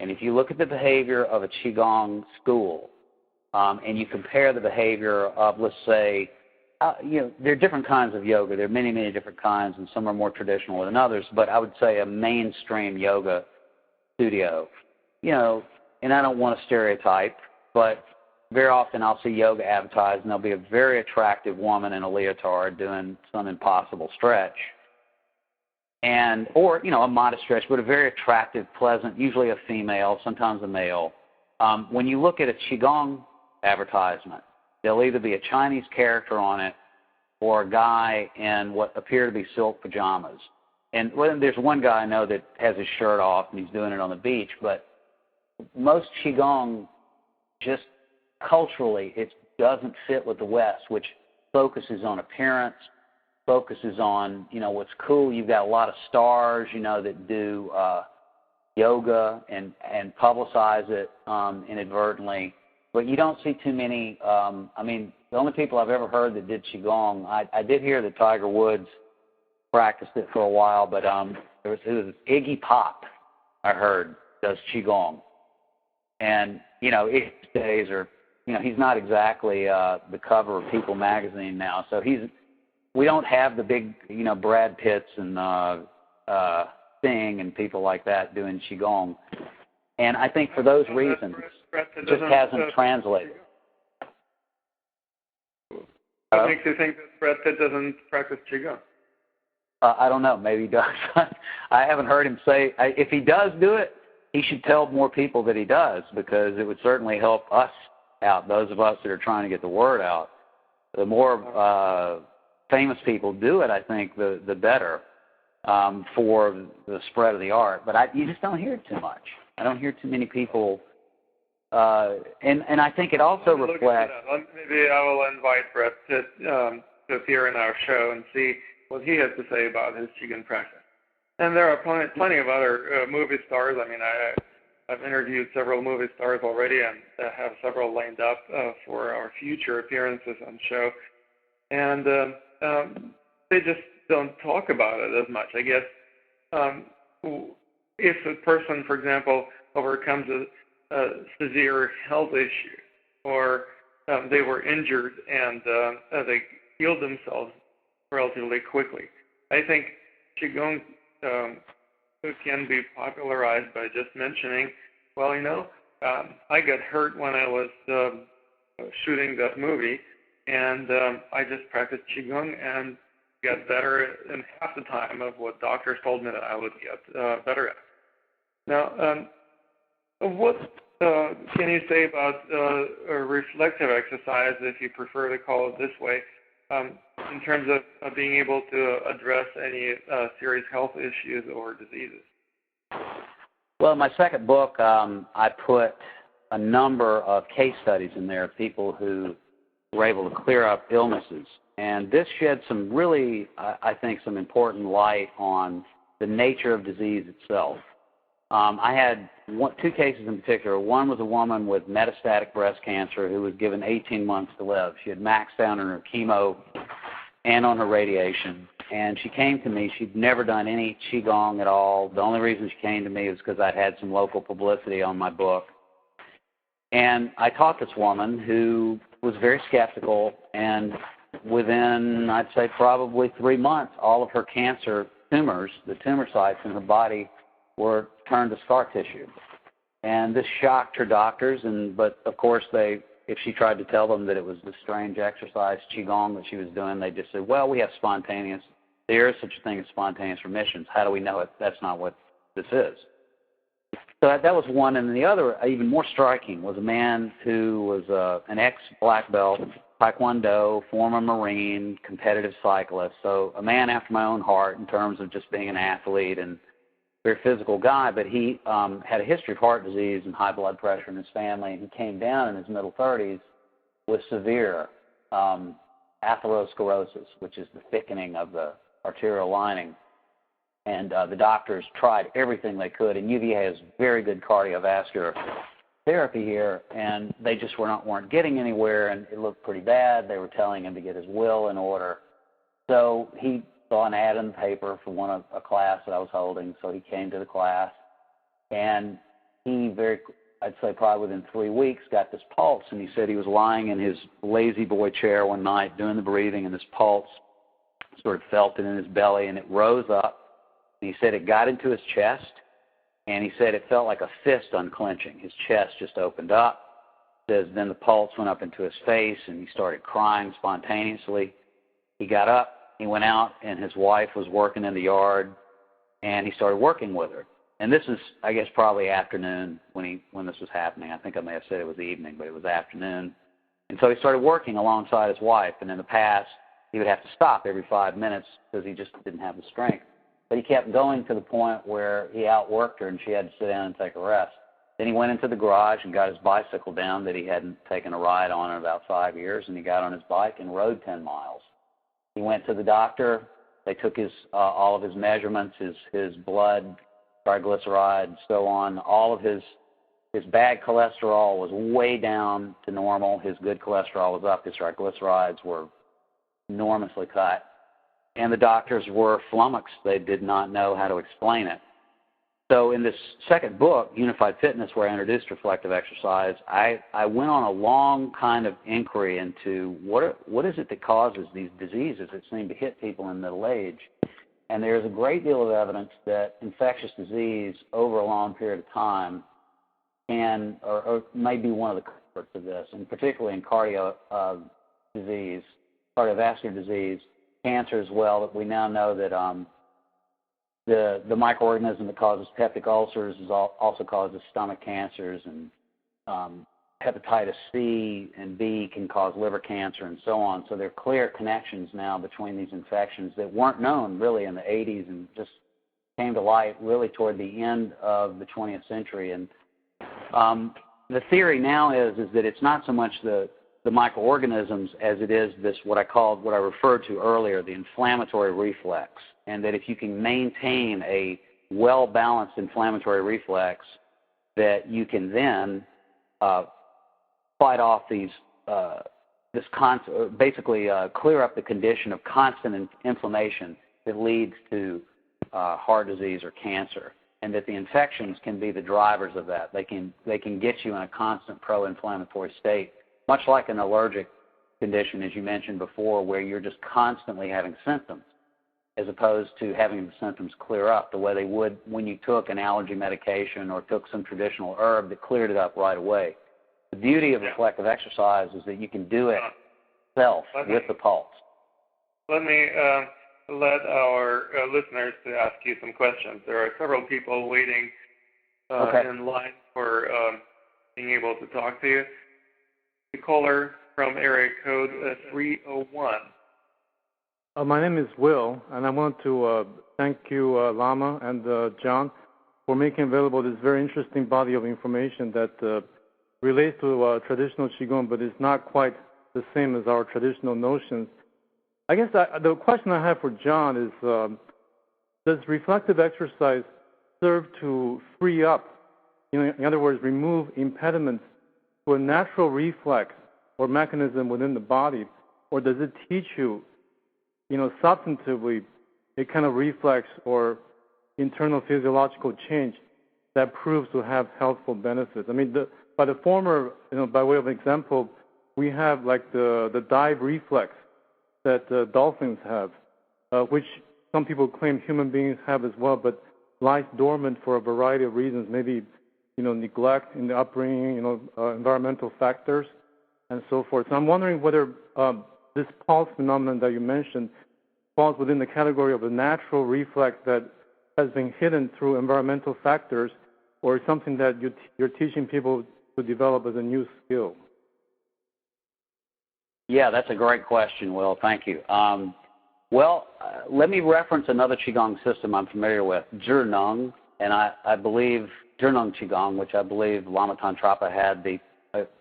And if you look at the behavior of a Qigong school, and you compare the behavior of, let's say, there are different kinds of yoga. There are many, many different kinds, and some are more traditional than others. But I would say a mainstream yoga studio, and I don't want to stereotype, but very often I'll see yoga advertised, and there'll be a very attractive woman in a leotard doing some impossible stretch, or a modest stretch, but a very attractive, pleasant, usually a female, sometimes a male. When you look at a Qigong advertisement, there'll either be a Chinese character on it or a guy in what appear to be silk pajamas. And there's one guy I know that has his shirt off and he's doing it on the beach, but most Qigong, just culturally, it doesn't fit with the West, which focuses on appearance, focuses on, what's cool. You've got a lot of stars, that do yoga and publicize it inadvertently. But you don't see too many, the only people I've ever heard that did Qigong, I did hear that Tiger Woods practiced it for a while, but it was Iggy Pop, I heard, does Qigong. And, his days are, he's not exactly the cover of People magazine now, so we don't have the big, Brad Pitts and Sting and people like that doing Qigong. And I think for those reasons, it just hasn't translated. What makes you think that Brad Pitt doesn't practice Qigong? I don't know. Maybe he does. I haven't heard him say. If he does do it, he should tell more people that he does, because it would certainly help us out, those of us that are trying to get the word out. The more famous people do it, I think, the better for the spread of the art. But you just don't hear it too much. I don't hear too many people. And I think it also reflects. Maybe I will invite Brett to appear in our show and see what he has to say about his Qigong practice. And there are plenty of other movie stars. I've interviewed several movie stars already, and have several lined up for our future appearances on show. And they just don't talk about it as much. I guess if a person, for example, overcomes a severe health issue, or they were injured and they healed themselves relatively quickly, I think Qigong can be popularized by just mentioning, well, I got hurt when I was shooting that movie, and I just practiced Qigong and got better in half the time of what doctors told me that I would get better at. Now, what can you say about a reflective exercise, if you prefer to call it this way, in terms of being able to address any serious health issues or diseases? Well, in my second book, I put a number of case studies in there of people who were able to clear up illnesses. And this shed some really, I think, some important light on the nature of disease itself. I had two cases in particular. One was a woman with metastatic breast cancer who was given 18 months to live. She had maxed out on her chemo and on her radiation. And she came to me. She'd never done any Qigong at all. The only reason she came to me was because I'd had some local publicity on my book. And I taught this woman who was very skeptical, and within, I'd say, probably 3 months, all of her cancer tumors, the tumor sites in her body, were turned to scar tissue. And this shocked her doctors, but of course if she tried to tell them that it was this strange exercise, Qigong, that she was doing, they just said, well, we have there is such a thing as spontaneous remissions. How do we know it? That's not what this is. So that was one. And the other, even more striking, was a man who was an ex-black belt, Taekwondo, former Marine, competitive cyclist. So a man after my own heart in terms of just being an athlete and very physical guy. But he had a history of heart disease and high blood pressure in his family. And he came down in his middle 30s with severe atherosclerosis, which is the thickening of the arterial lining. And the doctors tried everything they could, and UVA has very good cardiovascular therapy here, and they just weren't getting anywhere, and it looked pretty bad. They were telling him to get his will in order. So he saw an ad in the paper for a class that I was holding, so he came to the class, and I'd say probably within 3 weeks, got this pulse, and he said he was lying in his lazy boy chair one night doing the breathing, and this pulse sort of felt it in his belly, and it rose up, and he said it got into his chest, and he said it felt like a fist unclenching. His chest just opened up. Says then the pulse went up into his face, and he started crying spontaneously. He got up, he went out, and his wife was working in the yard, and he started working with her. And this is, I guess, probably afternoon when this was happening. I think I may have said it was evening, but it was afternoon. And so he started working alongside his wife, and in the past, he would have to stop every 5 minutes because he just didn't have the strength. But he kept going to the point where he outworked her, and she had to sit down and take a rest. Then he went into the garage and got his bicycle down that he hadn't taken a ride on in about 5 years, and he got on his bike and rode 10 miles. He went to the doctor. They took all of his measurements, his blood, triglycerides, so on. All of his bad cholesterol was way down to normal. His good cholesterol was up. His triglycerides were enormously cut. And the doctors were flummoxed. They did not know how to explain it. So in this second book, Unified Fitness, where I introduced reflective exercise, I went on a long kind of inquiry into what is it that causes these diseases that seem to hit people in middle age. And there's a great deal of evidence that infectious disease over a long period of time can or may be one of the culprits of this, and particularly in cardiovascular disease, cancer as well, that we now know that the microorganism that causes peptic ulcers also causes stomach cancers, and hepatitis C and B can cause liver cancer and so on. So there are clear connections now between these infections that weren't known really in the 80s and just came to light really toward the end of the 20th century. And the theory now is that it's not so much the microorganisms as it is what I referred to earlier, the inflammatory reflex, and that if you can maintain a well-balanced inflammatory reflex, that you can then fight off basically clear up the condition of constant inflammation that leads to heart disease or cancer, and that the infections can be the drivers of that. They can get you in a constant pro-inflammatory state, much like an allergic condition, as you mentioned before, where you're just constantly having symptoms, as opposed to having the symptoms clear up the way they would when you took an allergy medication or took some traditional herb that cleared it up right away. The beauty of reflective exercise is that you can do it yourself with the pulse. Let me let our listeners to ask you some questions. There are several people waiting in line for being able to talk to you. The caller from area code 301. My name is Will, and I want to thank you, Lama and John, for making available this very interesting body of information that relates to traditional Qigong, but is not quite the same as our traditional notions. I guess the question I have for John is, does reflective exercise serve to free up, in other words, remove impediments to a natural reflex or mechanism within the body, or does it teach you, substantively, a kind of reflex or internal physiological change that proves to have healthful benefits? I mean, by the former, by way of example, we have like the dive reflex that dolphins have, which some people claim human beings have as well, but lies dormant for a variety of reasons, maybe neglect in the upbringing, environmental factors, and so forth. So I'm wondering whether this pulse phenomenon that you mentioned falls within the category of a natural reflex that has been hidden through environmental factors, or something that you're teaching people to develop as a new skill. Yeah, that's a great question, Will. Thank you. Let me reference another Qigong system I'm familiar with, Zhineng, and I believe Zhineng Qigong, which I believe Lama Tantrapa had the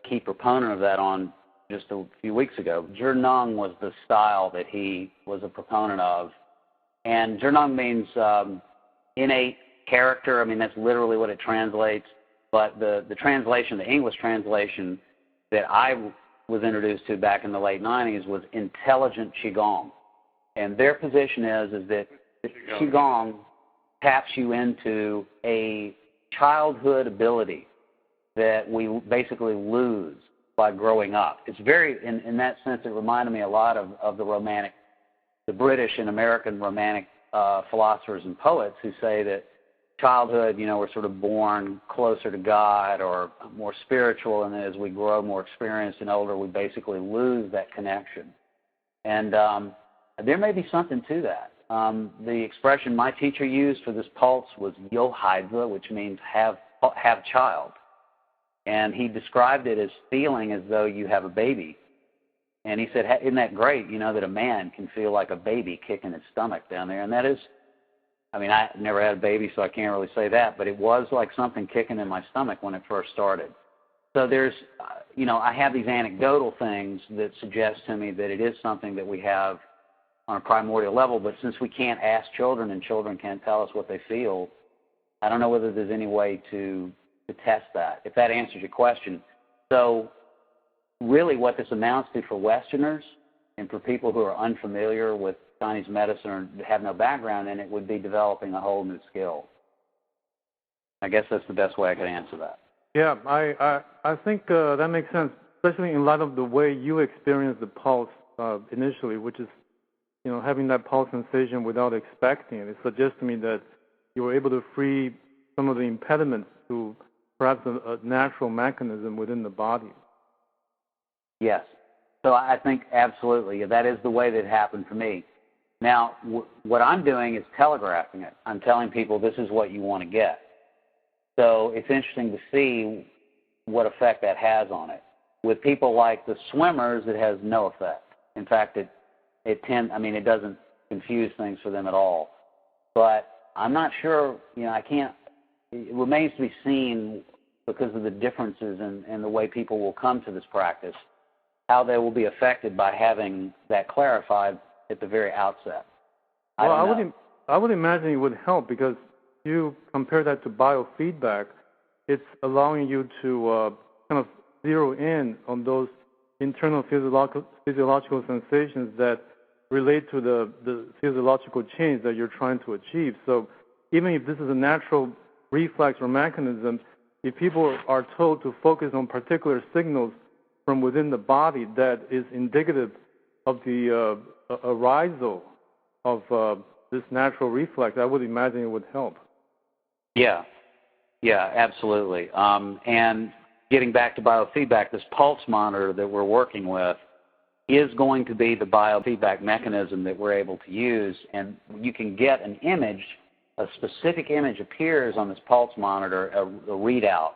key proponent of that on just a few weeks ago. Zhineng was the style that he was a proponent of. And Zhineng means innate character. I mean, that's literally what it translates. But the translation, the English translation that I was introduced to back in the late 90s was intelligent Qigong. And their position is that Qigong taps you into a childhood ability that we basically lose by growing up. It's very, in that sense, it reminded me a lot of the British and American Romantic philosophers and poets who say that childhood, we're sort of born closer to God or more spiritual, and then as we grow more experienced and older, we basically lose that connection. And there may be something to that. The expression my teacher used for this pulse was yohaidza, which means have child. And he described it as feeling as though you have a baby. And he said, isn't that great, that a man can feel like a baby kicking his stomach down there. And that is, I never had a baby, so I can't really say that, but it was like something kicking in my stomach when it first started. So there's, I have these anecdotal things that suggest to me that it is something that we have on a primordial level, but since we can't ask children and children can't tell us what they feel, I don't know whether there's any way to test that, if that answers your question. So really what this amounts to for Westerners and for people who are unfamiliar with Chinese medicine or have no background in it would be developing a whole new skill. I guess that's the best way I could answer that. Yeah, I think that makes sense, especially in light of the way you experienced the pulse initially, which is, having that pulse sensation without expecting it. It suggests to me that you were able to free some of the impediments to perhaps a natural mechanism within the body. Yes. So I think absolutely, that is the way that it happened for me. Now, what I'm doing is telegraphing it. I'm telling people this is what you want to get. So it's interesting to see what effect that has on it. With people like the swimmers, it has no effect. In fact, it doesn't confuse things for them at all. But I'm not sure, it remains to be seen because of the differences in the way people will come to this practice, how they will be affected by having that clarified at the very outset. I would imagine it would help because you compare that to biofeedback. It's allowing you to kind of zero in on those internal physiological sensations that relate to the physiological change that you're trying to achieve. So even if this is a natural reflex or mechanism, if people are told to focus on particular signals from within the body that is indicative of the arisal of this natural reflex, I would imagine it would help. Yeah, absolutely. And getting back to biofeedback, this pulse monitor that we're working with is going to be the biofeedback mechanism that we're able to use, and you can get an image, a specific image appears on this pulse monitor, a readout,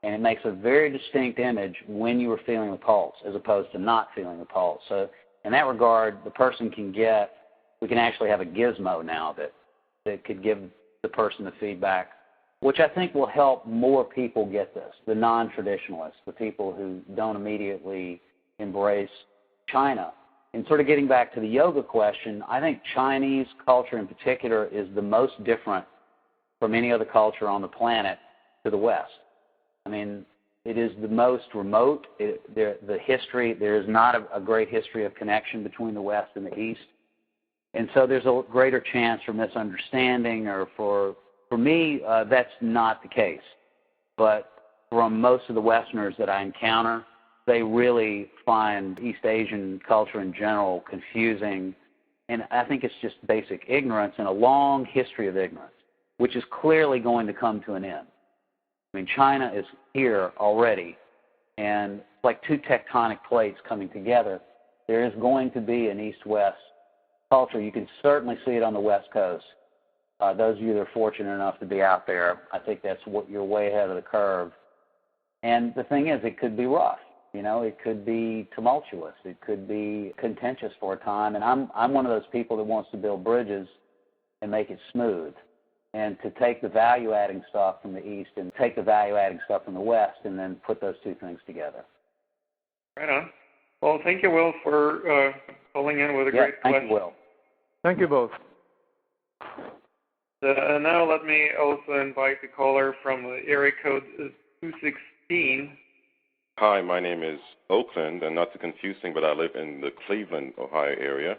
and it makes a very distinct image when you are feeling the pulse as opposed to not feeling the pulse. So in that regard, the person we can actually have a gizmo now that could give the person the feedback, which I think will help more people get this, the non-traditionalists, the people who don't immediately embrace China. And sort of getting back to the yoga question, I think Chinese culture in particular is the most different from any other culture on the planet to the West. It is the most remote. The history, there is not a great history of connection between the West and the East. And so there's a greater chance for misunderstanding or for me, that's not the case. But from most of the Westerners that I encounter, they really find East Asian culture in general confusing, and I think it's just basic ignorance and a long history of ignorance, which is clearly going to come to an end. China is here already, and it's like two tectonic plates coming together. There is going to be an East-West culture. You can certainly see it on the West Coast. Those of you that are fortunate enough to be out there, I think that's what you're way ahead of the curve. And the thing is, it could be rough. It could be tumultuous. It could be contentious for a time. And I'm one of those people that wants to build bridges and make it smooth, and to take the value-adding stuff from the East and take the value-adding stuff from the West and then put those two things together. Right on. Well, thank you, Will, for calling in with a great question. Thank you, Will. Thank you both. Now let me also invite the caller from area code 216. Hi, my name is Oakland, and not too confusing, but I live in the Cleveland, Ohio area.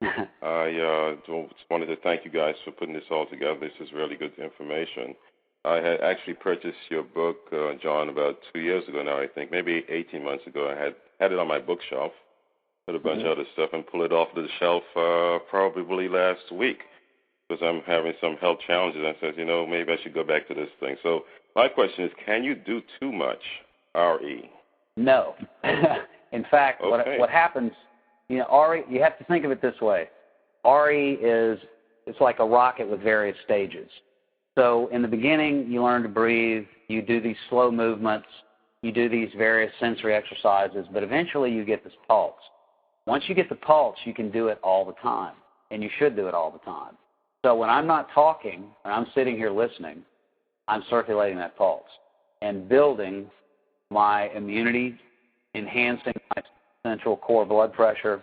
I just wanted to thank you guys for putting this all together. This is really good information. I had actually purchased your book, John, about 2 years ago now, I think, maybe 18 months ago. I had it on my bookshelf, put a bunch of other stuff, and pulled it off the shelf probably last week because I'm having some health challenges. I said, maybe I should go back to this thing. So my question is, can you do too much RE? No. In fact, okay. what happens, RE, you have to think of it this way. RE it's like a rocket with various stages. So in the beginning, you learn to breathe, you do these slow movements, you do these various sensory exercises, but eventually you get this pulse. Once you get the pulse, you can do it all the time, and you should do it all the time. So when I'm not talking, and I'm sitting here listening, I'm circulating that pulse and building my immunity, enhancing my central core blood pressure,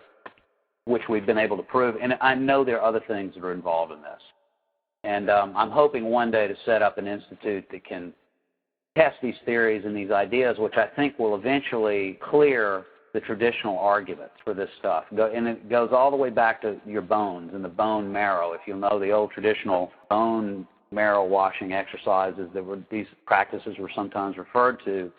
which we've been able to prove. And I know there are other things that are involved in this. And I'm hoping one day to set up an institute that can test these theories and these ideas, which I think will eventually clear the traditional arguments for this stuff. And it goes all the way back to your bones and the bone marrow. If you know the old traditional bone marrow washing exercises these practices were sometimes referred to,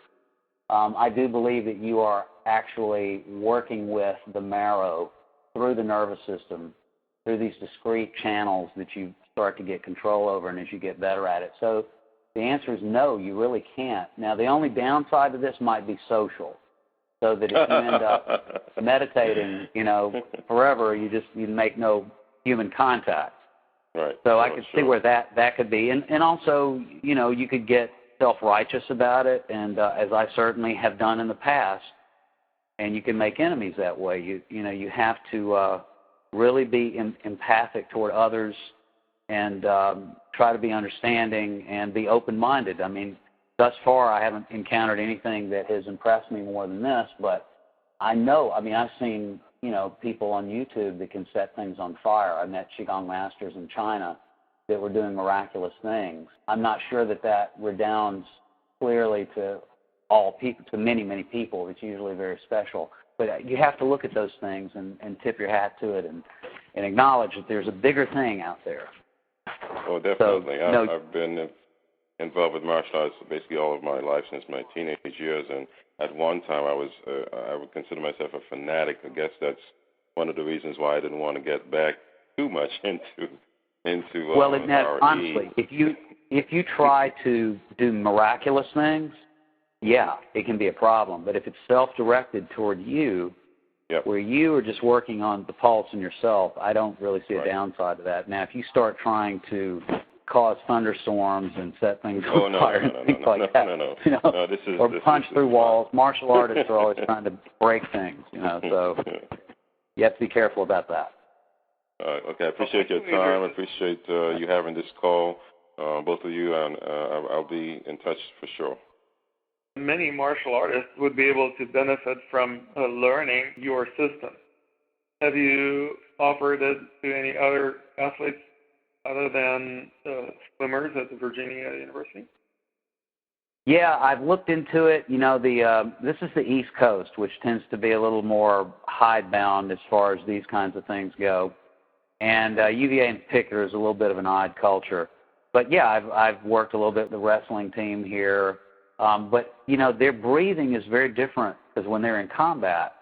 I do believe that you are actually working with the marrow through the nervous system, through these discrete channels that you start to get control over and as you get better at it. So the answer is no, you really can't. Now, the only downside to this might be social, so that if you end up meditating, forever, you make no human contact. Right. So I could see where that could be. And also, you could get self-righteous about it, and as I certainly have done in the past, and you can make enemies that way. You have to really be empathic toward others and try to be understanding and be open-minded. I mean, thus far I haven't encountered anything that has impressed me more than this, but I've seen, people on YouTube that can set things on fire. I met Qigong masters in China that were doing miraculous things. I'm not sure that redounds clearly to all people, to many, many people. It's usually very special. But you have to look at those things and tip your hat to it and acknowledge that there's a bigger thing out there. Oh, definitely. So, I've been involved with martial arts basically all of my life since my teenage years, and at one time I would consider myself a fanatic. I guess that's one of the reasons why I didn't want to get back too much into well, RE. honestly, if you try to do miraculous things, yeah, it can be a problem. But if it's self-directed toward you, yep, where you are just working on the pulse in yourself, I don't really see a downside to that. Now, if you start trying to cause thunderstorms and set things on fire and things like that, or punch through walls, martial artists are always trying to break things, so you have to be careful about that. Okay, I appreciate your time. I appreciate you having this call, both of you, and I'll be in touch for sure. Many martial artists would be able to benefit from learning your system. Have you offered it to any other athletes other than swimmers at the Virginia University? Yeah, I've looked into it. This is the East Coast, which tends to be a little more hidebound as far as these kinds of things go. And UVA in particular is a little bit of an odd culture. But yeah, I've worked a little bit with the wrestling team here. But, their breathing is very different because when they're in combat,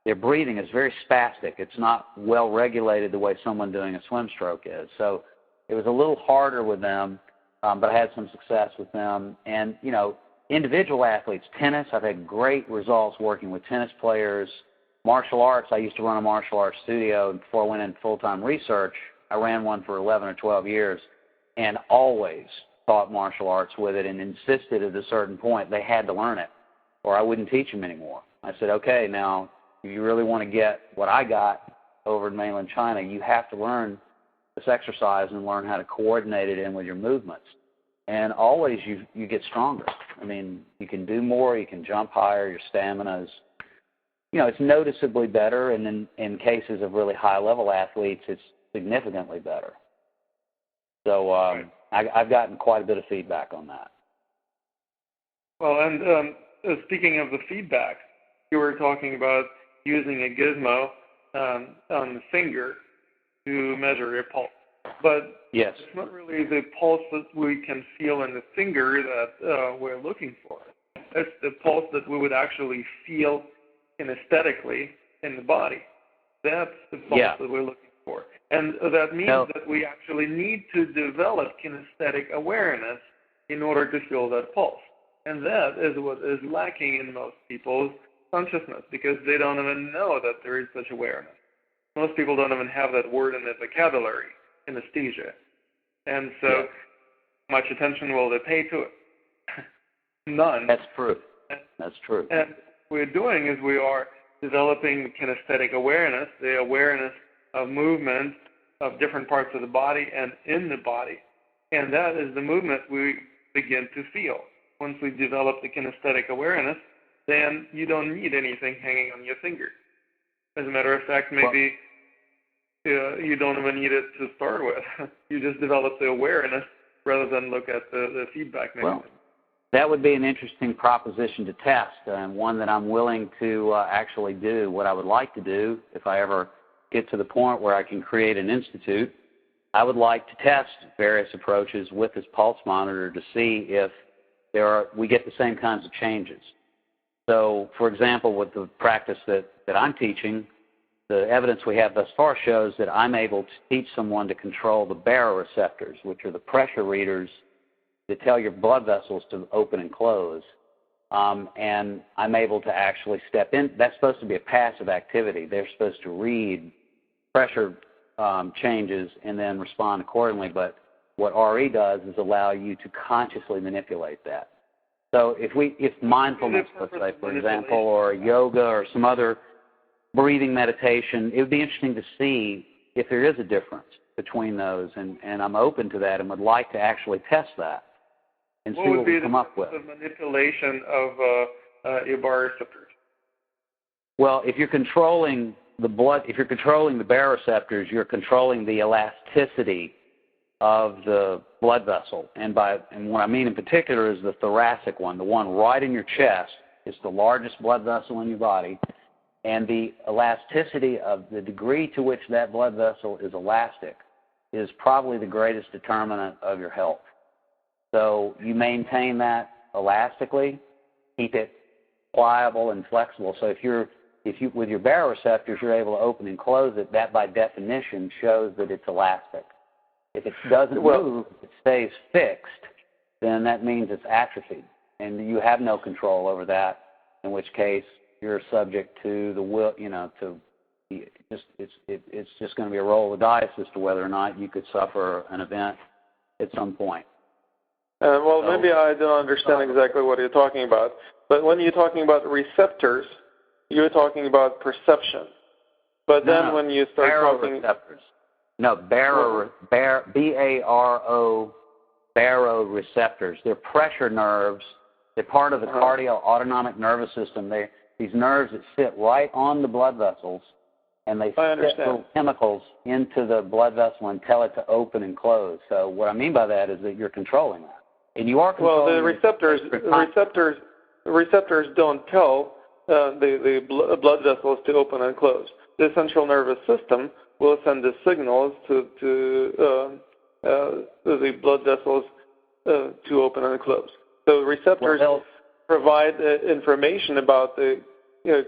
their breathing is very spastic. It's not well regulated the way someone doing a swim stroke is. So it was a little harder with them, but I had some success with them. And, individual athletes, tennis, I've had great results working with tennis players. Martial arts, I used to run a martial arts studio, and before I went into full-time research, I ran one for 11 or 12 years and always taught martial arts with it and insisted at a certain point they had to learn it or I wouldn't teach them anymore. I said, okay, now if you really want to get what I got over in mainland China, you have to learn this exercise and learn how to coordinate it in with your movements. And always you get stronger. I mean, you can do more, you can jump higher, your stamina is, it's noticeably better, and in cases of really high-level athletes, it's significantly better. So I've gotten quite a bit of feedback on that. Well, and speaking of the feedback, you were talking about using a gizmo on the finger to measure your pulse. But Yes. it's not really the pulse that we can feel in the finger that we're looking for. It's the pulse that we would actually feel kinesthetically in the body. That's the pulse that we're looking for. And that means that we actually need to develop kinesthetic awareness in order to feel that pulse. And that is what is lacking in most people's consciousness, because they don't even know that there is such awareness. Most people don't even have that word in their vocabulary, kinesthesia. And so much attention will they pay to it? None. That's true. That's true. And what we're doing is we are developing kinesthetic awareness, the awareness of movement of different parts of the body and in the body. And that is the movement we begin to feel. Once we develop the kinesthetic awareness, then you don't need anything hanging on your finger. As a matter of fact, maybe you don't even need it to start with. You just develop the awareness rather than look at the feedback mechanism. Well, that would be an interesting proposition to test, and one that I'm willing to actually do. What I would like to do, if I ever get to the point where I can create an institute, I would like to test various approaches with this pulse monitor to see if we get the same kinds of changes. So, for example, with the practice that I'm teaching, the evidence we have thus far shows that I'm able to teach someone to control the baroreceptors, which are the pressure readers that tell your blood vessels to open and close. And I'm able to actually step in. That's supposed to be a passive activity. They're supposed to read pressure changes and then respond accordingly. But what RE does is allow you to consciously manipulate that. So if mindfulness, let's say, for example, or yoga or some other breathing meditation, it would be interesting to see if there is a difference between those. And I'm open to that and would like to actually test that and see what we come up with. What would be the manipulation of your baroreceptors? Well, if you're controlling the baroreceptors, you're controlling the elasticity of the blood vessel. And what I mean in particular is the thoracic one, the one right in your chest. It's the largest blood vessel in your body. And the elasticity of the degree to which that blood vessel is elastic is probably the greatest determinant of your health. So you maintain that elastically, keep it pliable and flexible. So if you with your baroreceptors you're able to open and close it, that by definition shows that it's elastic. If it doesn't move, it stays fixed, then that means it's atrophied, and you have no control over that. In which case, you're subject to the will. It's just going to be a roll of the dice as to whether or not you could suffer an event at some point. Maybe I don't understand exactly what you're talking about. But when you're talking about receptors, you're talking about perception. But then when you start talking... No, B-A-R-O, baroreceptors. They're pressure nerves. They're part of the autonomic nervous system. These nerves that sit right on the blood vessels, and they spit little chemicals into the blood vessel and tell it to open and close. So what I mean by that is that you're controlling that. And you are controlling... Well, the receptors don't tell the blood vessels to open and close. The central nervous system will send the signals to the blood vessels to open and close. So receptors provide information about the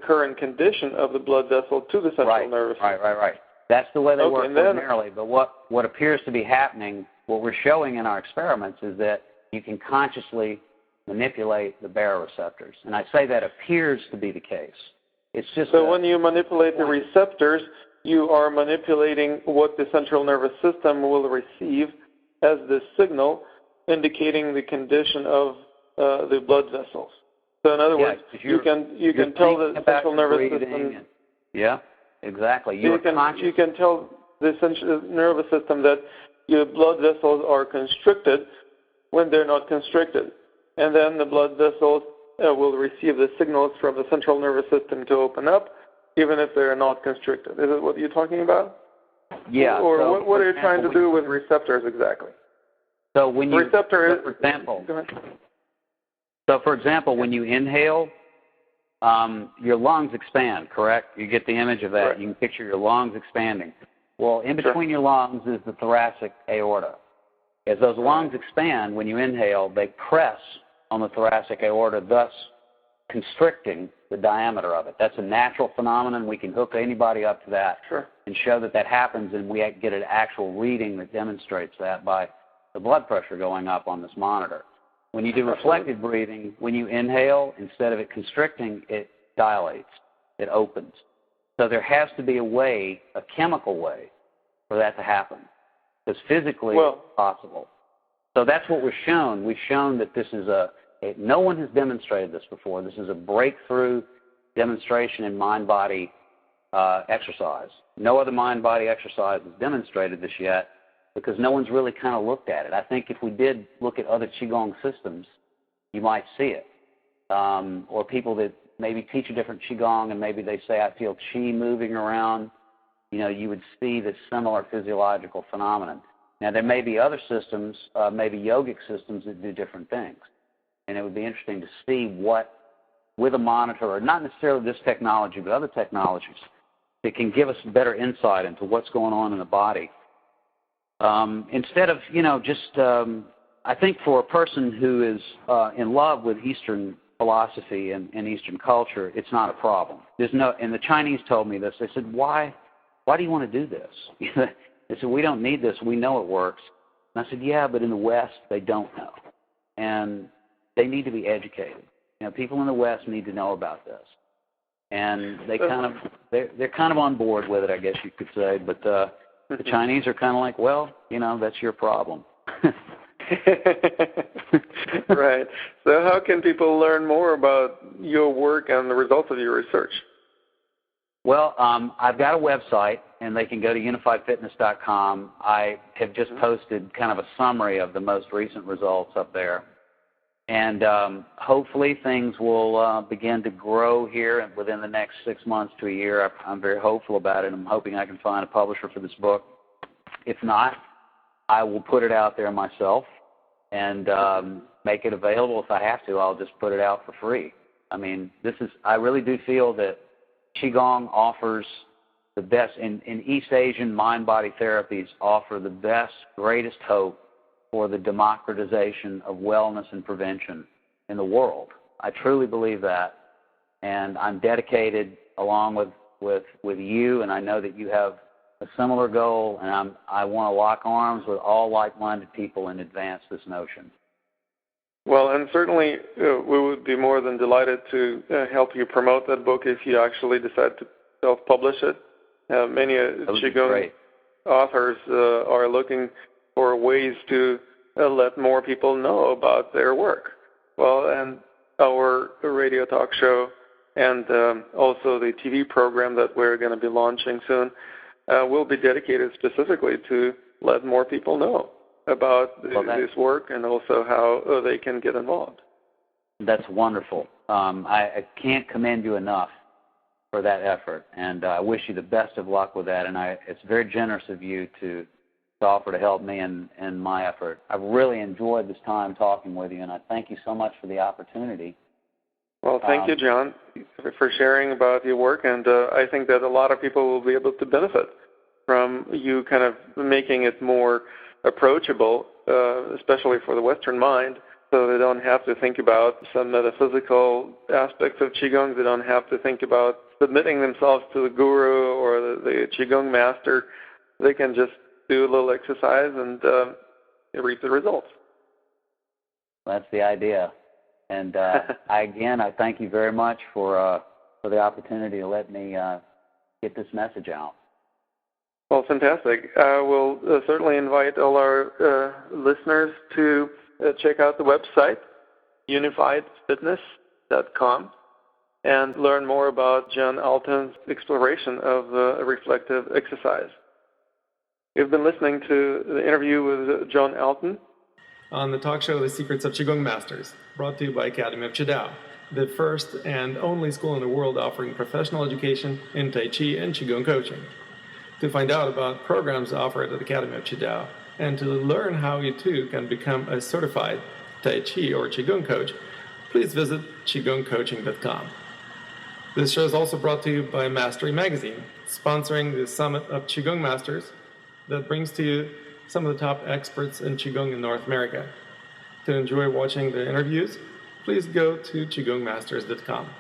current condition of the blood vessel to the central nervous system. Right. That's the way they work ordinarily. But what appears to be happening, what we're showing in our experiments, is that you can consciously manipulate the baroreceptors. And I say that appears to be the case. It's just when you manipulate the receptors, you are manipulating what the central nervous system will receive as the signal indicating the condition of the blood vessels. So in other words, you can tell the central nervous system... Yeah, exactly. You can tell the central nervous system that your blood vessels are constricted when they're not constricted. And then the blood vessels will receive the signals from the central nervous system to open up, even if they're not constricted. Is it what you're talking about? Yeah. Or what are you trying to do with receptors exactly? So when you, for example, when you inhale, your lungs expand, correct? You get the image of that. Right. You can picture your lungs expanding. Well, in between your lungs is the thoracic aorta. As those lungs expand, when you inhale, they press on the thoracic aorta, thus constricting the diameter of it. That's a natural phenomenon. We can hook anybody up to that and show that that happens, and we get an actual reading that demonstrates that by the blood pressure going up on this monitor. When you do reflective breathing, when you inhale, instead of it constricting, it dilates, it opens. So there has to be a way, a chemical way, for that to happen, because physically it's possible. So that's what we've shown. We've shown that this is no one has demonstrated this before. This is a breakthrough demonstration in mind-body exercise. No other mind-body exercise has demonstrated this yet because no one's really kind of looked at it. I think if we did look at other Qigong systems, you might see it. Or people that maybe teach a different Qigong and maybe they say, I feel Qi moving around, you would see this similar physiological phenomenon. Now, there may be other systems, maybe yogic systems that do different things. And it would be interesting to see what, with a monitor, or not necessarily this technology, but other technologies, that can give us better insight into what's going on in the body. Instead of, I think for a person who is in love with Eastern philosophy and Eastern culture, it's not a problem. And the Chinese told me this. They said, why do you want to do this? They said, we don't need this. We know it works. And I said, yeah, but in the West, they don't know. And they need to be educated. People in the West need to know about this. And they're kind of on board with it, I guess you could say. But the Chinese are kind of like, well, that's your problem. Right. So how can people learn more about your work and the results of your research? Well, I've got a website, and they can go to unifiedfitness.com. I have just posted kind of a summary of the most recent results up there. And hopefully things will begin to grow here within the next 6 months to a year. I'm very hopeful about it. I'm hoping I can find a publisher for this book. If not, I will put it out there myself and make it available. If I have to, I'll just put it out for free. I mean, I really do feel that Qigong offers the best, in East Asian mind-body therapies offer the best, greatest hope for the democratization of wellness and prevention in the world. I truly believe that, and I'm dedicated along with you, and I know that you have a similar goal, and I want to lock arms with all like-minded people and advance this notion. Well, and certainly we would be more than delighted to help you promote that book if you actually decide to self-publish it. Many Qigong authors are looking for ways to let more people know about their work. Well, and our radio talk show and also the TV program that we're going to be launching soon will be dedicated specifically to let more people know about this work and also how they can get involved. That's wonderful. I can't commend you enough for that effort, and I wish you the best of luck with that, and it's very generous of you to offer to help me in my effort. I've really enjoyed this time talking with you, and I thank you so much for the opportunity. Well, thank you, John, for sharing about your work, and I think that a lot of people will be able to benefit from you kind of making it more approachable, especially for the Western mind, so they don't have to think about some metaphysical aspects of Qigong. They don't have to think about submitting themselves to the guru or the Qigong master. They can just do a little exercise and reap the results. That's the idea. And I thank you very much for the opportunity to let me get this message out. Well, fantastic. I will certainly invite all our listeners to check out the website, unifiedfitness.com, and learn more about John Alton's exploration of reflective exercise. You've been listening to the interview with John Alton on the talk show The Secrets of Qigong Masters, brought to you by Academy of Qidao, the first and only school in the world offering professional education in Tai Chi and Qigong coaching. To find out about programs offered at Academy of Qidao and to learn how you too can become a certified Tai Chi or Qigong coach, please visit qigongcoaching.com. This show is also brought to you by Mastery Magazine, sponsoring the Summit of Qigong Masters that brings to you some of the top experts in Qigong in North America. To enjoy watching the interviews, please go to qigongmasters.com.